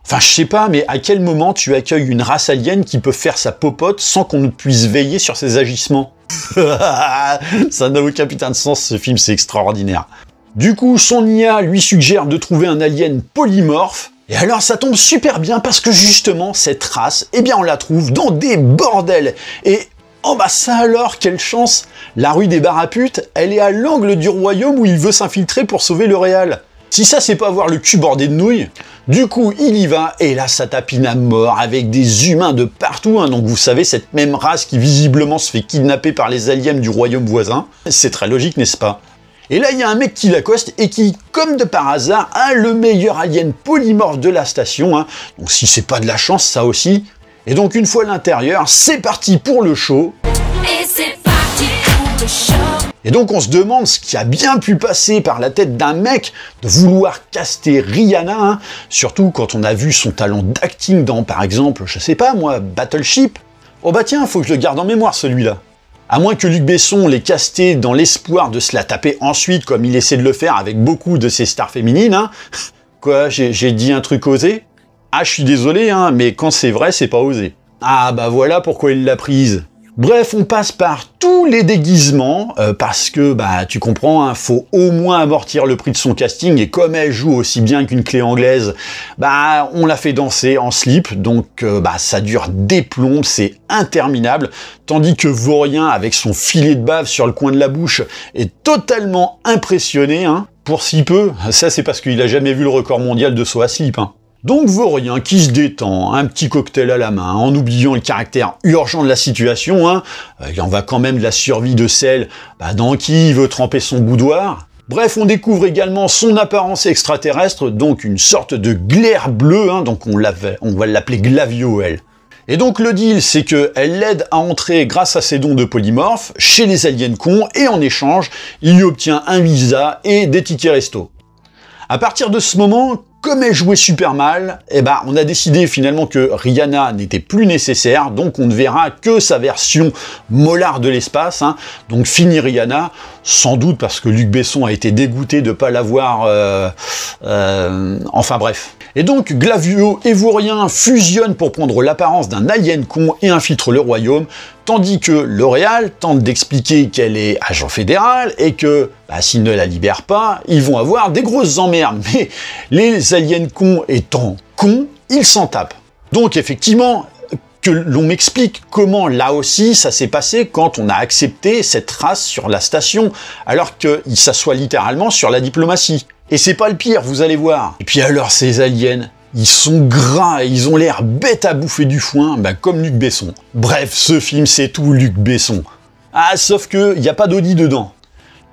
Enfin, je sais pas, mais à quel moment tu accueilles une race alien qui peut faire sa popote sans qu'on ne puisse veiller sur ses agissements? Ça n'a aucun putain de sens, ce film, c'est extraordinaire. Du coup, son IA lui suggère de trouver un alien polymorphe, et alors ça tombe super bien parce que justement, cette race, eh bien on la trouve dans des bordels. Et oh bah ça alors, quelle chance! La rue des Baraputes, elle est à l'angle du royaume où il veut s'infiltrer pour sauver L'Oréal. Si ça, c'est pas avoir le cul bordé de nouilles, du coup, il y va, et là, ça tapine à mort, avec des humains de partout, hein. Donc vous savez, cette même race qui visiblement se fait kidnapper par les aliens du royaume voisin. C'est très logique, n'est-ce pas? Et là, il y a un mec qui l'accoste, et qui, comme de par hasard, a le meilleur alien polymorphe de la station, hein. Donc si c'est pas de la chance, ça aussi. Et donc, une fois à l'intérieur, c'est parti pour le show. Et c'est parti pour le show. Et donc on se demande ce qui a bien pu passer par la tête d'un mec de vouloir caster Rihanna, hein, surtout quand on a vu son talent d'acting dans, par exemple, je sais pas moi, Battleship. Oh bah tiens, faut que je le garde en mémoire celui-là. À moins que Luc Besson l'ait casté dans l'espoir de se la taper ensuite, comme il essaie de le faire avec beaucoup de ses stars féminines, hein. Quoi, j'ai dit un truc osé? Ah, je suis désolé, hein, mais quand c'est vrai, c'est pas osé. Ah bah voilà pourquoi il l'a prise. Bref, on passe par tous les déguisements, parce que, bah, tu comprends, hein, faut au moins amortir le prix de son casting, et comme elle joue aussi bien qu'une clé anglaise, bah, on l'a fait danser en slip, donc, bah, ça dure des plombs, c'est interminable, tandis que Vaurien, avec son filet de bave sur le coin de la bouche, est totalement impressionné, hein. Pour si peu, ça c'est parce qu'il a jamais vu le record mondial de saut à slip, hein. Donc Vaurien qui se détend, un petit cocktail à la main, en oubliant le caractère urgent de la situation, hein. Il en va quand même de la survie de celle dans qui il veut tremper son boudoir. Bref, on découvre également son apparence extraterrestre, donc une sorte de glaire bleue, hein, donc on va l'appeler Glavio, elle. Et donc le deal, c'est qu'elle l'aide à entrer grâce à ses dons de polymorphe chez les aliens cons, et en échange, il lui obtient un visa et des tickets resto. À partir de ce moment, comme elle jouait super mal, eh ben, on a décidé finalement que Rihanna n'était plus nécessaire, donc on ne verra que sa version mollard de l'espace, hein. Donc fini Rihanna, sans doute parce que Luc Besson a été dégoûté de ne pas l'avoir... enfin bref. Et donc Glavio et Vaurien fusionnent pour prendre l'apparence d'un alien con et infiltrent le royaume, tandis que L'Oréal tente d'expliquer qu'elle est agent fédéral et que, s'ils ne la libèrent pas, ils vont avoir des grosses emmerdes. Mais les aliens cons étant cons, ils s'en tapent. Donc effectivement, que l'on m'explique comment là aussi ça s'est passé quand on a accepté cette race sur la station, alors qu'ils s'assoient littéralement sur la diplomatie. Et c'est pas le pire, vous allez voir. Et puis alors ces aliens, ils sont gras et ils ont l'air bêtes à bouffer du foin, comme Luc Besson. Bref, ce film c'est tout Luc Besson. Ah, sauf que y a pas d'Audi dedans.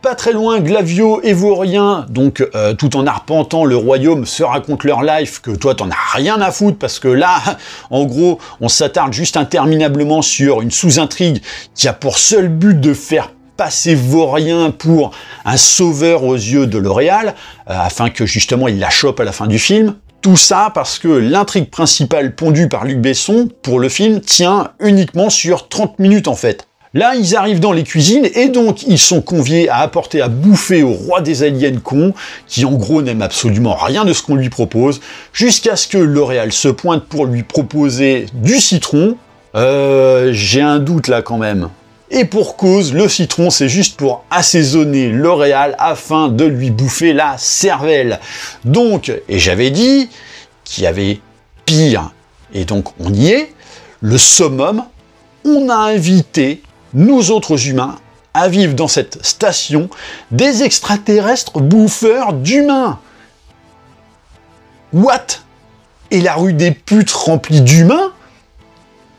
Pas très loin, Glavio et Vaurien, donc tout en arpentant le royaume, se racontent leur life, que toi t'en as rien à foutre, parce que là, en gros, on s'attarde juste interminablement sur une sous-intrigue qui a pour seul but de faire passer Vaurien pour un sauveur aux yeux de L'Oréal, afin que justement il la chope à la fin du film. Tout ça parce que l'intrigue principale pondue par Luc Besson pour le film tient uniquement sur 30 minutes en fait. Là, ils arrivent dans les cuisines et donc ils sont conviés à apporter à bouffer au roi des aliens cons, qui en gros n'aime absolument rien de ce qu'on lui propose, jusqu'à ce que L'Oréal se pointe pour lui proposer du citron. J'ai un doute là quand même. Et pour cause, le citron, c'est juste pour assaisonner L'Oréal afin de lui bouffer la cervelle. Donc, et j'avais dit qu'il y avait pire, et donc on y est, le summum, on a invité, nous autres humains, à vivre dans cette station des extraterrestres bouffeurs d'humains. What? Et la rue des putes remplie d'humains,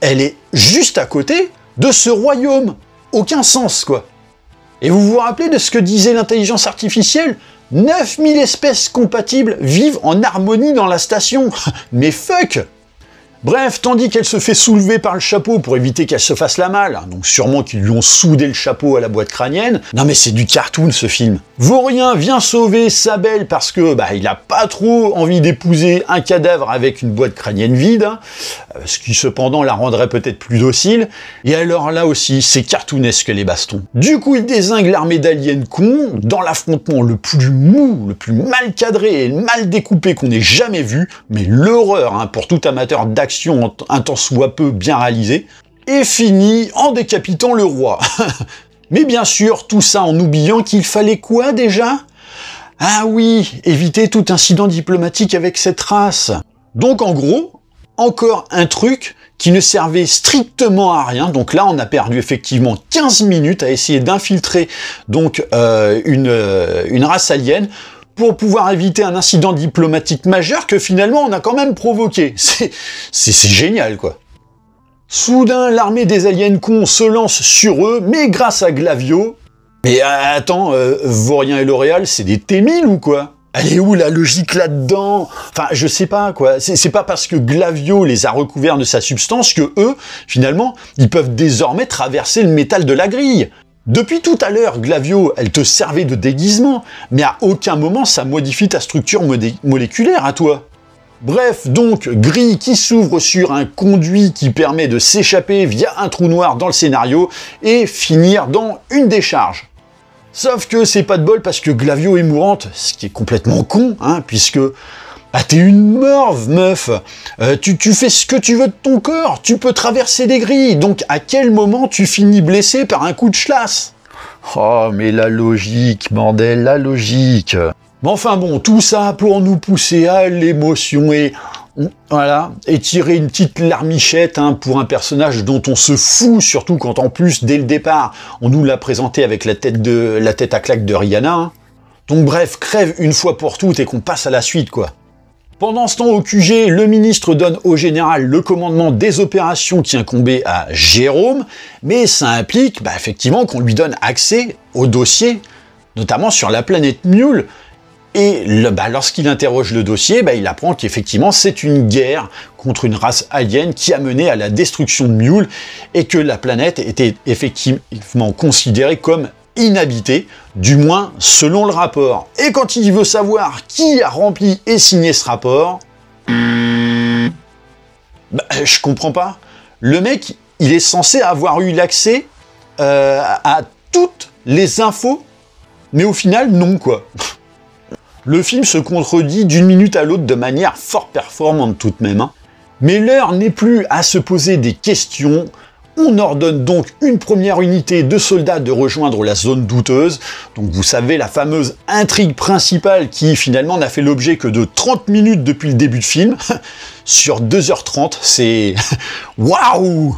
elle est juste à côté de ce royaume. Aucun sens, quoi. Et vous vous rappelez de ce que disait l'intelligence artificielle? 9000 espèces compatibles vivent en harmonie dans la station. Mais fuck! Bref, tandis qu'elle se fait soulever par le chapeau pour éviter qu'elle se fasse la malle, donc sûrement qu'ils lui ont soudé le chapeau à la boîte crânienne. Non mais c'est du cartoon ce film. Vaurien vient sauver sa belle parce que il a pas trop envie d'épouser un cadavre avec une boîte crânienne vide, ce qui cependant la rendrait peut-être plus docile. Et alors là aussi, c'est cartoonesque les bastons. Du coup, il dézingue l'armée d'aliens cons dans l'affrontement le plus mou, le plus mal cadré et mal découpé qu'on ait jamais vu, mais l'horreur pour tout amateur d'action un tant soit peu bien réalisé, et finit en décapitant le roi. Mais bien sûr, tout ça en oubliant qu'il fallait quoi déjà? Ah oui, éviter tout incident diplomatique avec cette race. Donc en gros, encore un truc qui ne servait strictement à rien. Donc là, on a perdu effectivement 15 minutes à essayer d'infiltrer donc une race alien pour pouvoir éviter un incident diplomatique majeur que finalement on a quand même provoqué. C'est génial, quoi. Soudain, l'armée des aliens cons se lance sur eux, mais grâce à Glavio... Mais attends, Vaurien et L'Oréal, c'est des T-1000 ou quoi? Elle est où la logique là-dedans? Enfin, je sais pas, quoi. C'est pas parce que Glavio les a recouverts de sa substance que eux, finalement, ils peuvent désormais traverser le métal de la grille. Depuis tout à l'heure, Glavio, elle te servait de déguisement, mais à aucun moment ça modifie ta structure moléculaire à toi. Bref, donc, grille qui s'ouvre sur un conduit qui permet de s'échapper via un trou noir dans le scénario et finir dans une décharge. Sauf que c'est pas de bol parce que Glavio est mourante, ce qui est complètement con, puisque t'es une morve, meuf. Tu fais ce que tu veux de ton corps, tu peux traverser des grilles, donc à quel moment tu finis blessé par un coup de schlass? Oh, mais la logique, bordel, la logique. Mais enfin bon, tout ça pour nous pousser à l'émotion et... Voilà, et tirer une petite larmichette pour un personnage dont on se fout, surtout quand en plus, dès le départ, on nous l'a présenté avec la tête à claque de Rihanna. Donc bref, crève une fois pour toutes et qu'on passe à la suite, quoi. Pendant ce temps, au QG, le ministre donne au général le commandement des opérations qui incombait à Jérôme, mais ça implique effectivement qu'on lui donne accès au dossier, notamment sur la planète Mule. Et lorsqu'il interroge le dossier, il apprend qu'effectivement c'est une guerre contre une race alien qui a mené à la destruction de Mule et que la planète était effectivement considérée comme inhabitée, du moins selon le rapport. Et quand il veut savoir qui a rempli et signé ce rapport, je comprends pas. Le mec, il est censé avoir eu l'accès à toutes les infos, mais au final, non, quoi. Le film se contredit d'une minute à l'autre de manière fort performante tout de même. Mais l'heure n'est plus à se poser des questions. On ordonne donc une première unité de soldats de rejoindre la zone douteuse. Donc vous savez, la fameuse intrigue principale qui finalement n'a fait l'objet que de 30 minutes depuis le début du film. Sur 2h30, c'est... Waouh!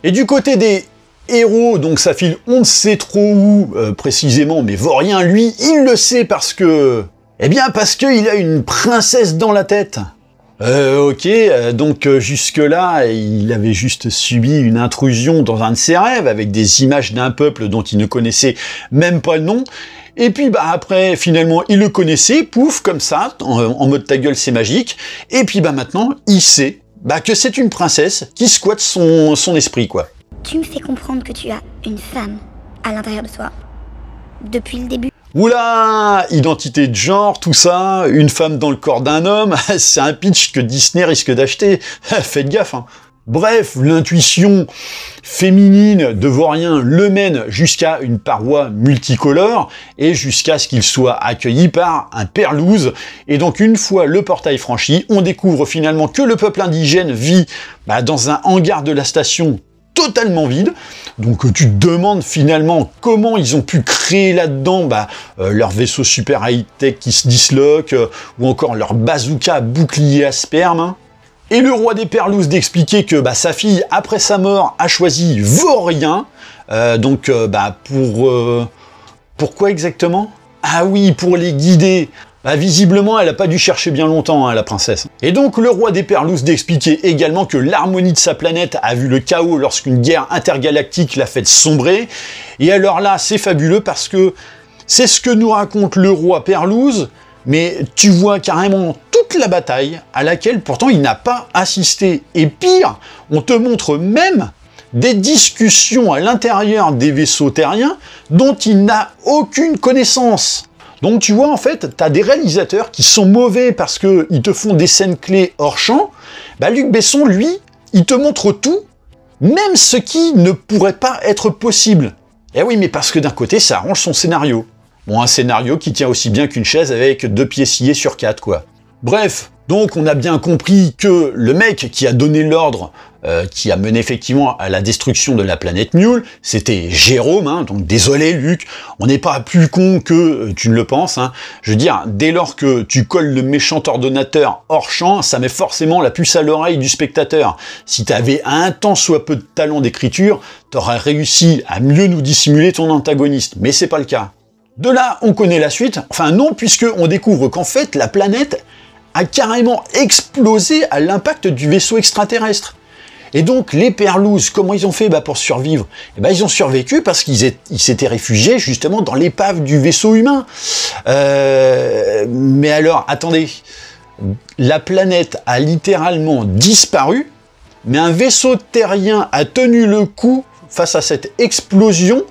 Et du côté des héros, donc ça file on ne sait trop où précisément, mais Vaurien, lui, il le sait parce que... parce qu'il a une princesse dans la tête. Donc jusque-là, il avait juste subi une intrusion dans un de ses rêves avec des images d'un peuple dont il ne connaissait même pas le nom. Et puis après, finalement, il le connaissait, pouf, comme ça, en mode ta gueule, c'est magique. Et puis maintenant, il sait que c'est une princesse qui squatte son esprit, quoi. Tu me fais comprendre que tu as une femme à l'intérieur de toi. Depuis le début. Oula, identité de genre, tout ça, une femme dans le corps d'un homme, c'est un pitch que Disney risque d'acheter. Faites gaffe, Bref, l'intuition féminine de Vaurien le mène jusqu'à une paroi multicolore et jusqu'à ce qu'il soit accueilli par un Perlouse. Et donc une fois le portail franchi, on découvre finalement que le peuple indigène vit dans un hangar de la station totalement vide, donc tu te demandes finalement comment ils ont pu créer là-dedans leur vaisseau super high-tech qui se disloque, ou encore leur bazooka bouclier à sperme. Et le roi des Perlouses d'expliquer que sa fille, après sa mort, a choisi Vaurien, pourquoi exactement? Ah oui, pour les guider. Visiblement, elle n'a pas dû chercher bien longtemps, la princesse. Et donc, le roi des Perlouses d'expliquer également que l'harmonie de sa planète a vu le chaos lorsqu'une guerre intergalactique l'a fait sombrer. Et alors là, c'est fabuleux parce que c'est ce que nous raconte le roi Perlouse, mais tu vois carrément toute la bataille à laquelle pourtant il n'a pas assisté. Et pire, on te montre même des discussions à l'intérieur des vaisseaux terriens dont il n'a aucune connaissance. Donc tu vois, en fait, tu as des réalisateurs qui sont mauvais parce qu'ils te font des scènes clés hors champ. Bah, Luc Besson, lui, il te montre tout, même ce qui ne pourrait pas être possible. Eh oui, mais parce que d'un côté, ça arrange son scénario. Bon, un scénario qui tient aussi bien qu'une chaise avec 2 pieds sciés sur 4, quoi. Bref, donc on a bien compris que le mec qui a donné l'ordre, qui a mené effectivement à la destruction de la planète Mule, c'était Jérôme, hein, donc désolé Luc, on n'est pas plus con que tu ne le penses, hein. Je veux dire, dès lors que tu colles le méchant ordonnateur hors champ, ça met forcément la puce à l'oreille du spectateur. Si t'avais un tant soit peu de talent d'écriture, t'aurais réussi à mieux nous dissimuler ton antagoniste, mais c'est pas le cas. De là, on connaît la suite, enfin non, puisque on découvre qu'en fait, la planète a carrément explosé à l'impact du vaisseau extraterrestre. Et donc, les Perlouzes, comment ils ont fait pour survivre? Eh ben, ils ont survécu parce qu'ils s'étaient réfugiés justement dans l'épave du vaisseau humain. Mais alors, attendez, la planète a littéralement disparu, mais un vaisseau terrien a tenu le coup face à cette explosion,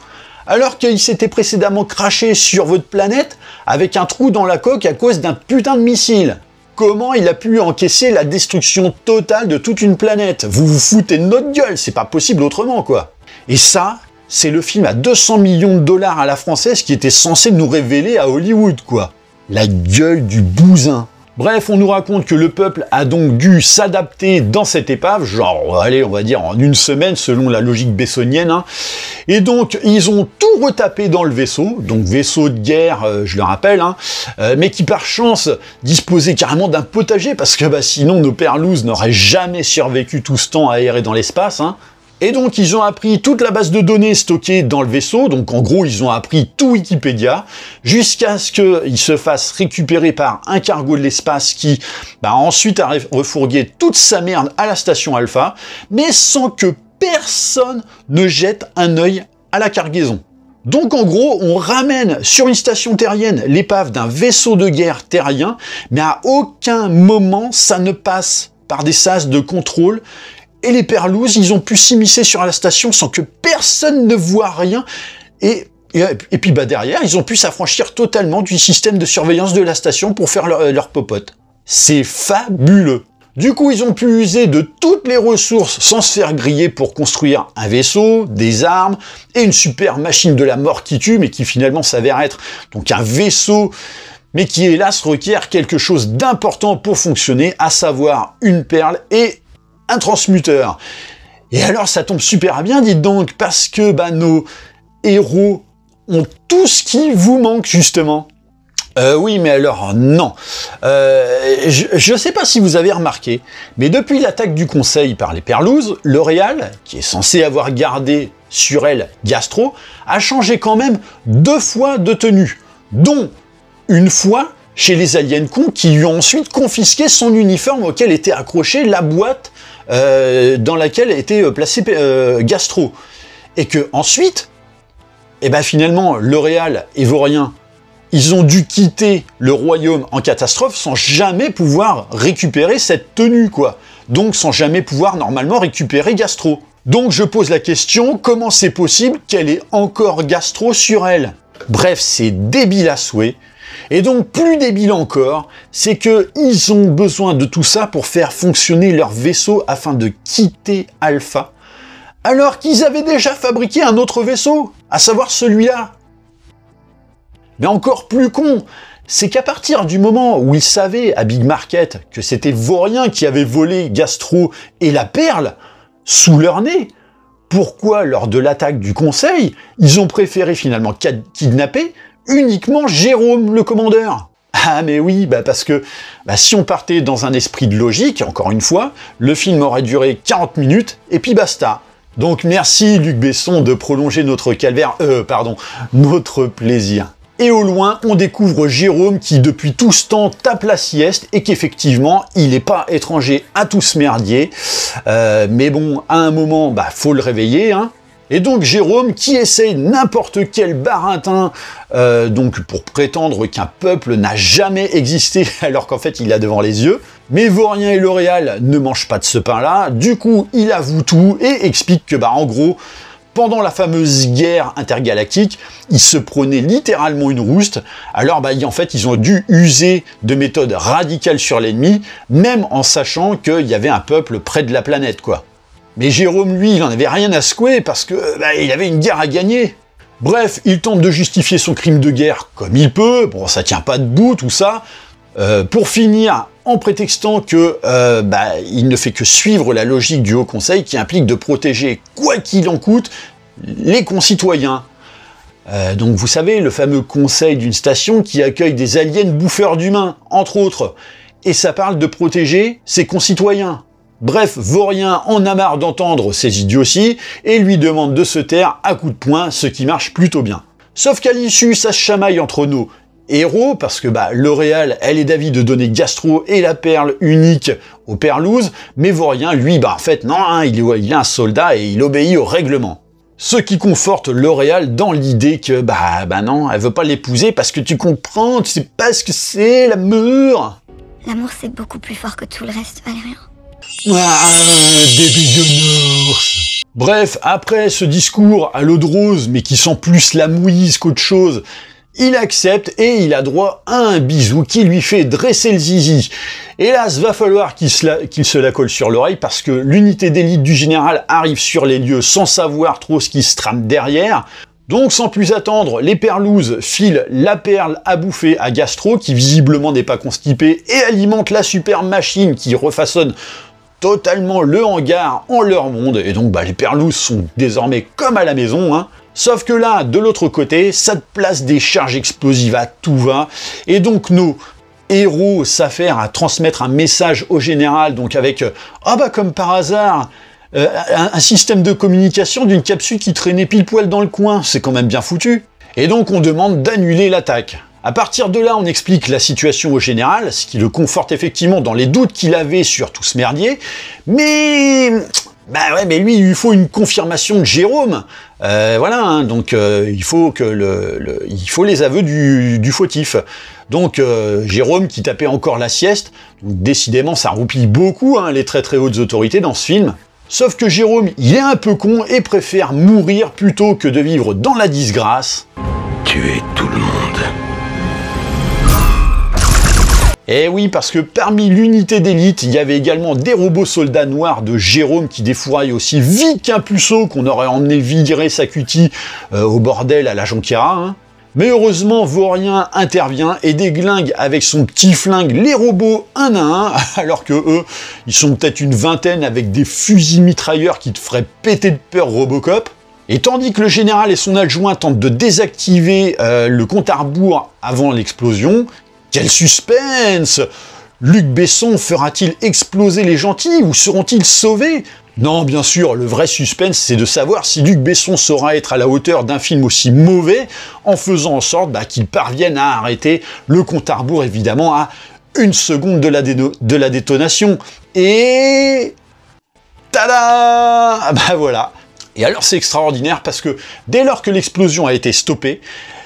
alors qu'il s'était précédemment craché sur votre planète avec un trou dans la coque à cause d'un putain de missile. Comment il a pu encaisser la destruction totale de toute une planète? Vous vous foutez de notre gueule, c'est pas possible autrement, quoi. Et ça, c'est le film à 200 millions de dollars à la française qui était censé nous révéler à Hollywood, quoi. La gueule du bousin. Bref, on nous raconte que le peuple a donc dû s'adapter dans cette épave, genre, allez, on va dire en une semaine, selon la logique bessonienne, hein. Et donc, ils ont tout retapé dans le vaisseau, donc vaisseau de guerre, je le rappelle, hein, mais qui par chance disposait carrément d'un potager, parce que sinon nos Perlouzes n'auraient jamais survécu tout ce temps aéré dans l'espace, hein. Et donc, ils ont appris toute la base de données stockée dans le vaisseau, donc en gros, ils ont appris tout Wikipédia, jusqu'à ce qu'il se fasse récupérer par un cargo de l'espace qui, ensuite a refourgué toute sa merde à la station Alpha, mais sans que personne ne jette un œil à la cargaison. Donc en gros, on ramène sur une station terrienne l'épave d'un vaisseau de guerre terrien, mais à aucun moment ça ne passe par des sas de contrôle. Et les Perlouzes, ils ont pu s'immiscer sur la station sans que personne ne voit rien. Et puis derrière, ils ont pu s'affranchir totalement du système de surveillance de la station pour faire leur popote. C'est fabuleux. Du coup, ils ont pu user de toutes les ressources sans se faire griller pour construire un vaisseau, des armes et une super machine de la mort qui tue, mais qui finalement s'avère être donc un vaisseau, mais qui hélas requiert quelque chose d'important pour fonctionner, à savoir une perle et un transmuteur. Et alors ça tombe super bien, dites donc, parce que nos héros ont tout ce qui vous manque justement. Oui, mais alors non. Je sais pas si vous avez remarqué, mais depuis l'attaque du Conseil par les Perlouzes, L'Oréal, qui est censé avoir gardé sur elle Gastro, a changé quand même 2 fois de tenue, dont une fois chez les aliens cons qui lui ont ensuite confisqué son uniforme auquel était accrochée la boîte dans laquelle était placé Gastro. Et que ensuite, finalement, L'Oréal et Vaurien, ils ont dû quitter le royaume en catastrophe sans jamais pouvoir récupérer cette tenue, quoi. Donc sans jamais pouvoir normalement récupérer Gastro. Donc je pose la question, comment c'est possible qu'elle ait encore Gastro sur elle? Bref, c'est débile à souhait. Et donc, plus débile encore, c'est qu'ils ont besoin de tout ça pour faire fonctionner leur vaisseau afin de quitter Alpha, alors qu'ils avaient déjà fabriqué un autre vaisseau, à savoir celui-là. Mais encore plus con, c'est qu'à partir du moment où ils savaient à Big Market que c'était Vaurien qui avait volé Gastro et la perle sous leur nez, pourquoi, lors de l'attaque du Conseil, ils ont préféré finalement kidnapper uniquement Jérôme, le commandeur? Ah mais oui, parce que si on partait dans un esprit de logique, encore une fois, le film aurait duré 40 minutes et puis basta. Donc merci Luc Besson de prolonger notre calvaire, notre plaisir. Et au loin, on découvre Jérôme qui depuis tout ce temps tape la sieste et qu'effectivement, il n'est pas étranger à tout ce merdier. Mais bon, à un moment, faut le réveiller, hein. Et donc Jérôme, qui essaye n'importe quel baratin donc pour prétendre qu'un peuple n'a jamais existé alors qu'en fait il l'a devant les yeux. Mais Vaurien et L'Oréal ne mangent pas de ce pain-là, du coup il avoue tout et explique que en gros, pendant la fameuse guerre intergalactique, ils se prenaient littéralement une rouste, alors en fait ils ont dû user de méthodes radicales sur l'ennemi, même en sachant qu'il y avait un peuple près de la planète, quoi. Mais Jérôme, lui, il n'en avait rien à secouer parce que il avait une guerre à gagner. Bref, il tente de justifier son crime de guerre comme il peut, bon ça tient pas debout tout ça, pour finir en prétextant que il ne fait que suivre la logique du Haut Conseil qui implique de protéger, quoi qu'il en coûte, les concitoyens. Donc vous savez, le fameux conseil d'une station qui accueille des aliens bouffeurs d'humains, entre autres. Et ça parle de protéger ses concitoyens. Bref, Vaurien en a marre d'entendre ces idioties et lui demande de se taire à coups de poing, ce qui marche plutôt bien. Sauf qu'à l'issue, ça se chamaille entre nos héros, parce que L'Oréal, elle est d'avis de donner Gastro et la perle unique au Perlouse, mais Vaurien, lui, en fait, non, hein, il est un soldat et il obéit au règlement. Ce qui conforte L'Oréal dans l'idée que, non, elle veut pas l'épouser parce que tu comprends, tu sais pas ce que c'est, l'amour. L'amour, c'est beaucoup plus fort que tout le reste, Valérian. Des bisounours. Bref, après ce discours à l'eau de rose, mais qui sent plus la mouise qu'autre chose, il accepte et il a droit à un bisou qui lui fait dresser le zizi. Hélas, va falloir qu'il se la colle sur l'oreille parce que l'unité d'élite du général arrive sur les lieux sans savoir trop ce qui se trame derrière. Donc sans plus attendre, les Perlouses filent la perle à bouffer à Gastro, qui visiblement n'est pas constipé, et alimente la super machine qui refaçonne totalement le hangar en leur monde. Et donc les Perlouses sont désormais comme à la maison, hein. Sauf que là, de l'autre côté, ça te place des charges explosives à tout va, et donc nos héros s'affairent à transmettre un message au général, donc avec, comme par hasard, un système de communication d'une capsule qui traînait pile poil dans le coin, c'est quand même bien foutu. Et donc on demande d'annuler l'attaque. À partir de là, on explique la situation au général, ce qui le conforte effectivement dans les doutes qu'il avait sur tout ce merdier, mais... mais lui, il lui faut une confirmation de Jérôme. Donc il faut les aveux du fautif. Donc Jérôme qui tapait encore la sieste, donc décidément ça roupille beaucoup les très très hautes autorités dans ce film. Sauf que Jérôme, il est un peu con et préfère mourir plutôt que de vivre dans la disgrâce. Tuer tout le monde. Eh oui, parce que parmi l'unité d'élite, il y avait également des robots soldats noirs de Jérôme qui défouraillent aussi vite qu'un puceau qu'on aurait emmené virer sa cutie au bordel à la Jonquiera, hein. Mais heureusement, Vaurien intervient et déglingue avec son petit flingue les robots un à un, alors que eux, ils sont peut-être une vingtaine avec des fusils mitrailleurs qui te feraient péter de peur Robocop. Et tandis que le général et son adjoint tentent de désactiver le compte à rebours avant l'explosion, quel suspense! Luc Besson fera-t-il exploser les gentils ou seront-ils sauvés? Non, bien sûr, le vrai suspense, c'est de savoir si Luc Besson saura être à la hauteur d'un film aussi mauvais en faisant en sorte qu'il parvienne à arrêter le compte à rebours, évidemment, à 1 seconde de la détonation. Et... tada! Voilà. Et alors c'est extraordinaire parce que dès lors que l'explosion a été stoppée,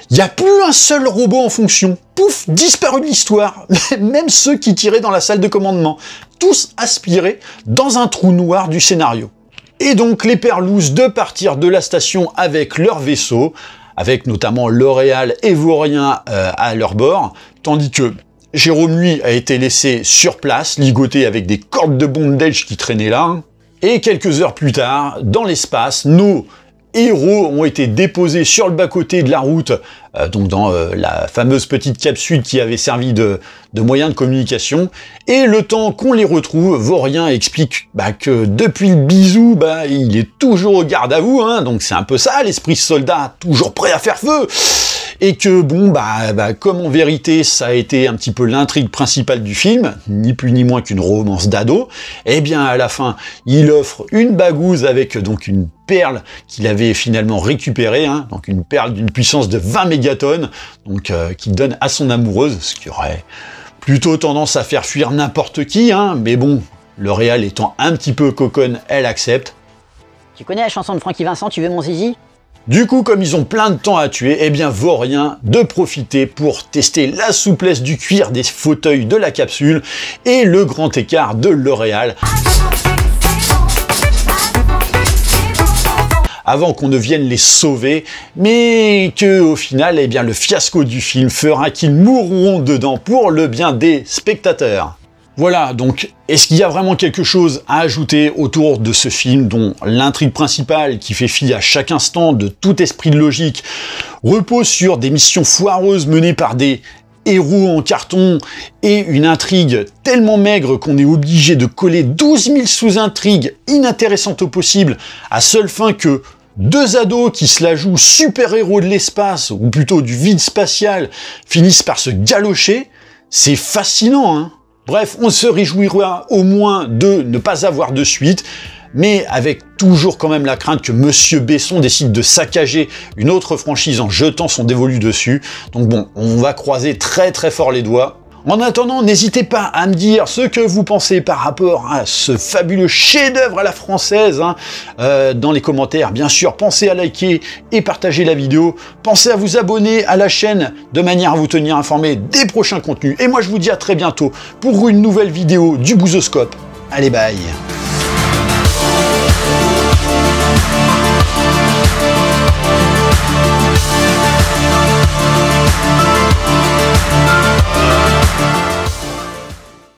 il n'y a plus un seul robot en fonction. Pouf, disparu de l'histoire. Même ceux qui tiraient dans la salle de commandement. Tous aspirés dans un trou noir du scénario. Et donc les Perlouses de partir de la station avec leur vaisseau, avec notamment L'Oréal et Vaurien à leur bord, tandis que Jérôme, lui, a été laissé sur place, ligoté avec des cordes de bondage qui traînaient là. Et quelques heures plus tard, dans l'espace, nos héros ont été déposés sur le bas-côté de la route, donc dans la fameuse petite capsule qui avait servi de moyen de communication. Et le temps qu'on les retrouve, Vaurien explique que depuis le bisou, il est toujours au garde à vous, hein, donc c'est un peu ça, l'esprit soldat, toujours prêt à faire feu. Et que comme en vérité ça a été un petit peu l'intrigue principale du film, ni plus ni moins qu'une romance d'ado, eh bien à la fin il offre une bagouze avec donc une perle qu'il avait finalement récupérée, hein, donc une perle d'une puissance de 20 mégatonnes, donc qu'il donne à son amoureuse, ce qui aurait plutôt tendance à faire fuir n'importe qui, hein, mais bon, L'Oréal étant un petit peu coconne, elle accepte. Tu connais la chanson de Francky Vincent, Tu veux mon zizi? Du coup, comme ils ont plein de temps à tuer, eh bien vaut rien de profiter pour tester la souplesse du cuir des fauteuils de la capsule et le grand écart de L'Oréal. Avant qu'on ne vienne les sauver, mais que au final, eh bien, le fiasco du film fera qu'ils mourront dedans pour le bien des spectateurs. Voilà, donc, est-ce qu'il y a vraiment quelque chose à ajouter autour de ce film dont l'intrigue principale, qui fait fi à chaque instant de tout esprit de logique, repose sur des missions foireuses menées par des héros en carton et une intrigue tellement maigre qu'on est obligé de coller 12 000 sous-intrigues inintéressantes au possible à seule fin que deux ados qui se la jouent super-héros de l'espace, ou plutôt du vide spatial, finissent par se galocher? C'est fascinant, hein? Bref, on se réjouira au moins de ne pas avoir de suite, mais avec toujours quand même la crainte que Monsieur Besson décide de saccager une autre franchise en jetant son dévolu dessus. Donc bon, on va croiser très très fort les doigts. En attendant, n'hésitez pas à me dire ce que vous pensez par rapport à ce fabuleux chef-d'œuvre à la française dans les commentaires. Bien sûr, pensez à liker et partager la vidéo. Pensez à vous abonner à la chaîne de manière à vous tenir informé des prochains contenus. Et moi, je vous dis à très bientôt pour une nouvelle vidéo du Boozoscope. Allez, bye!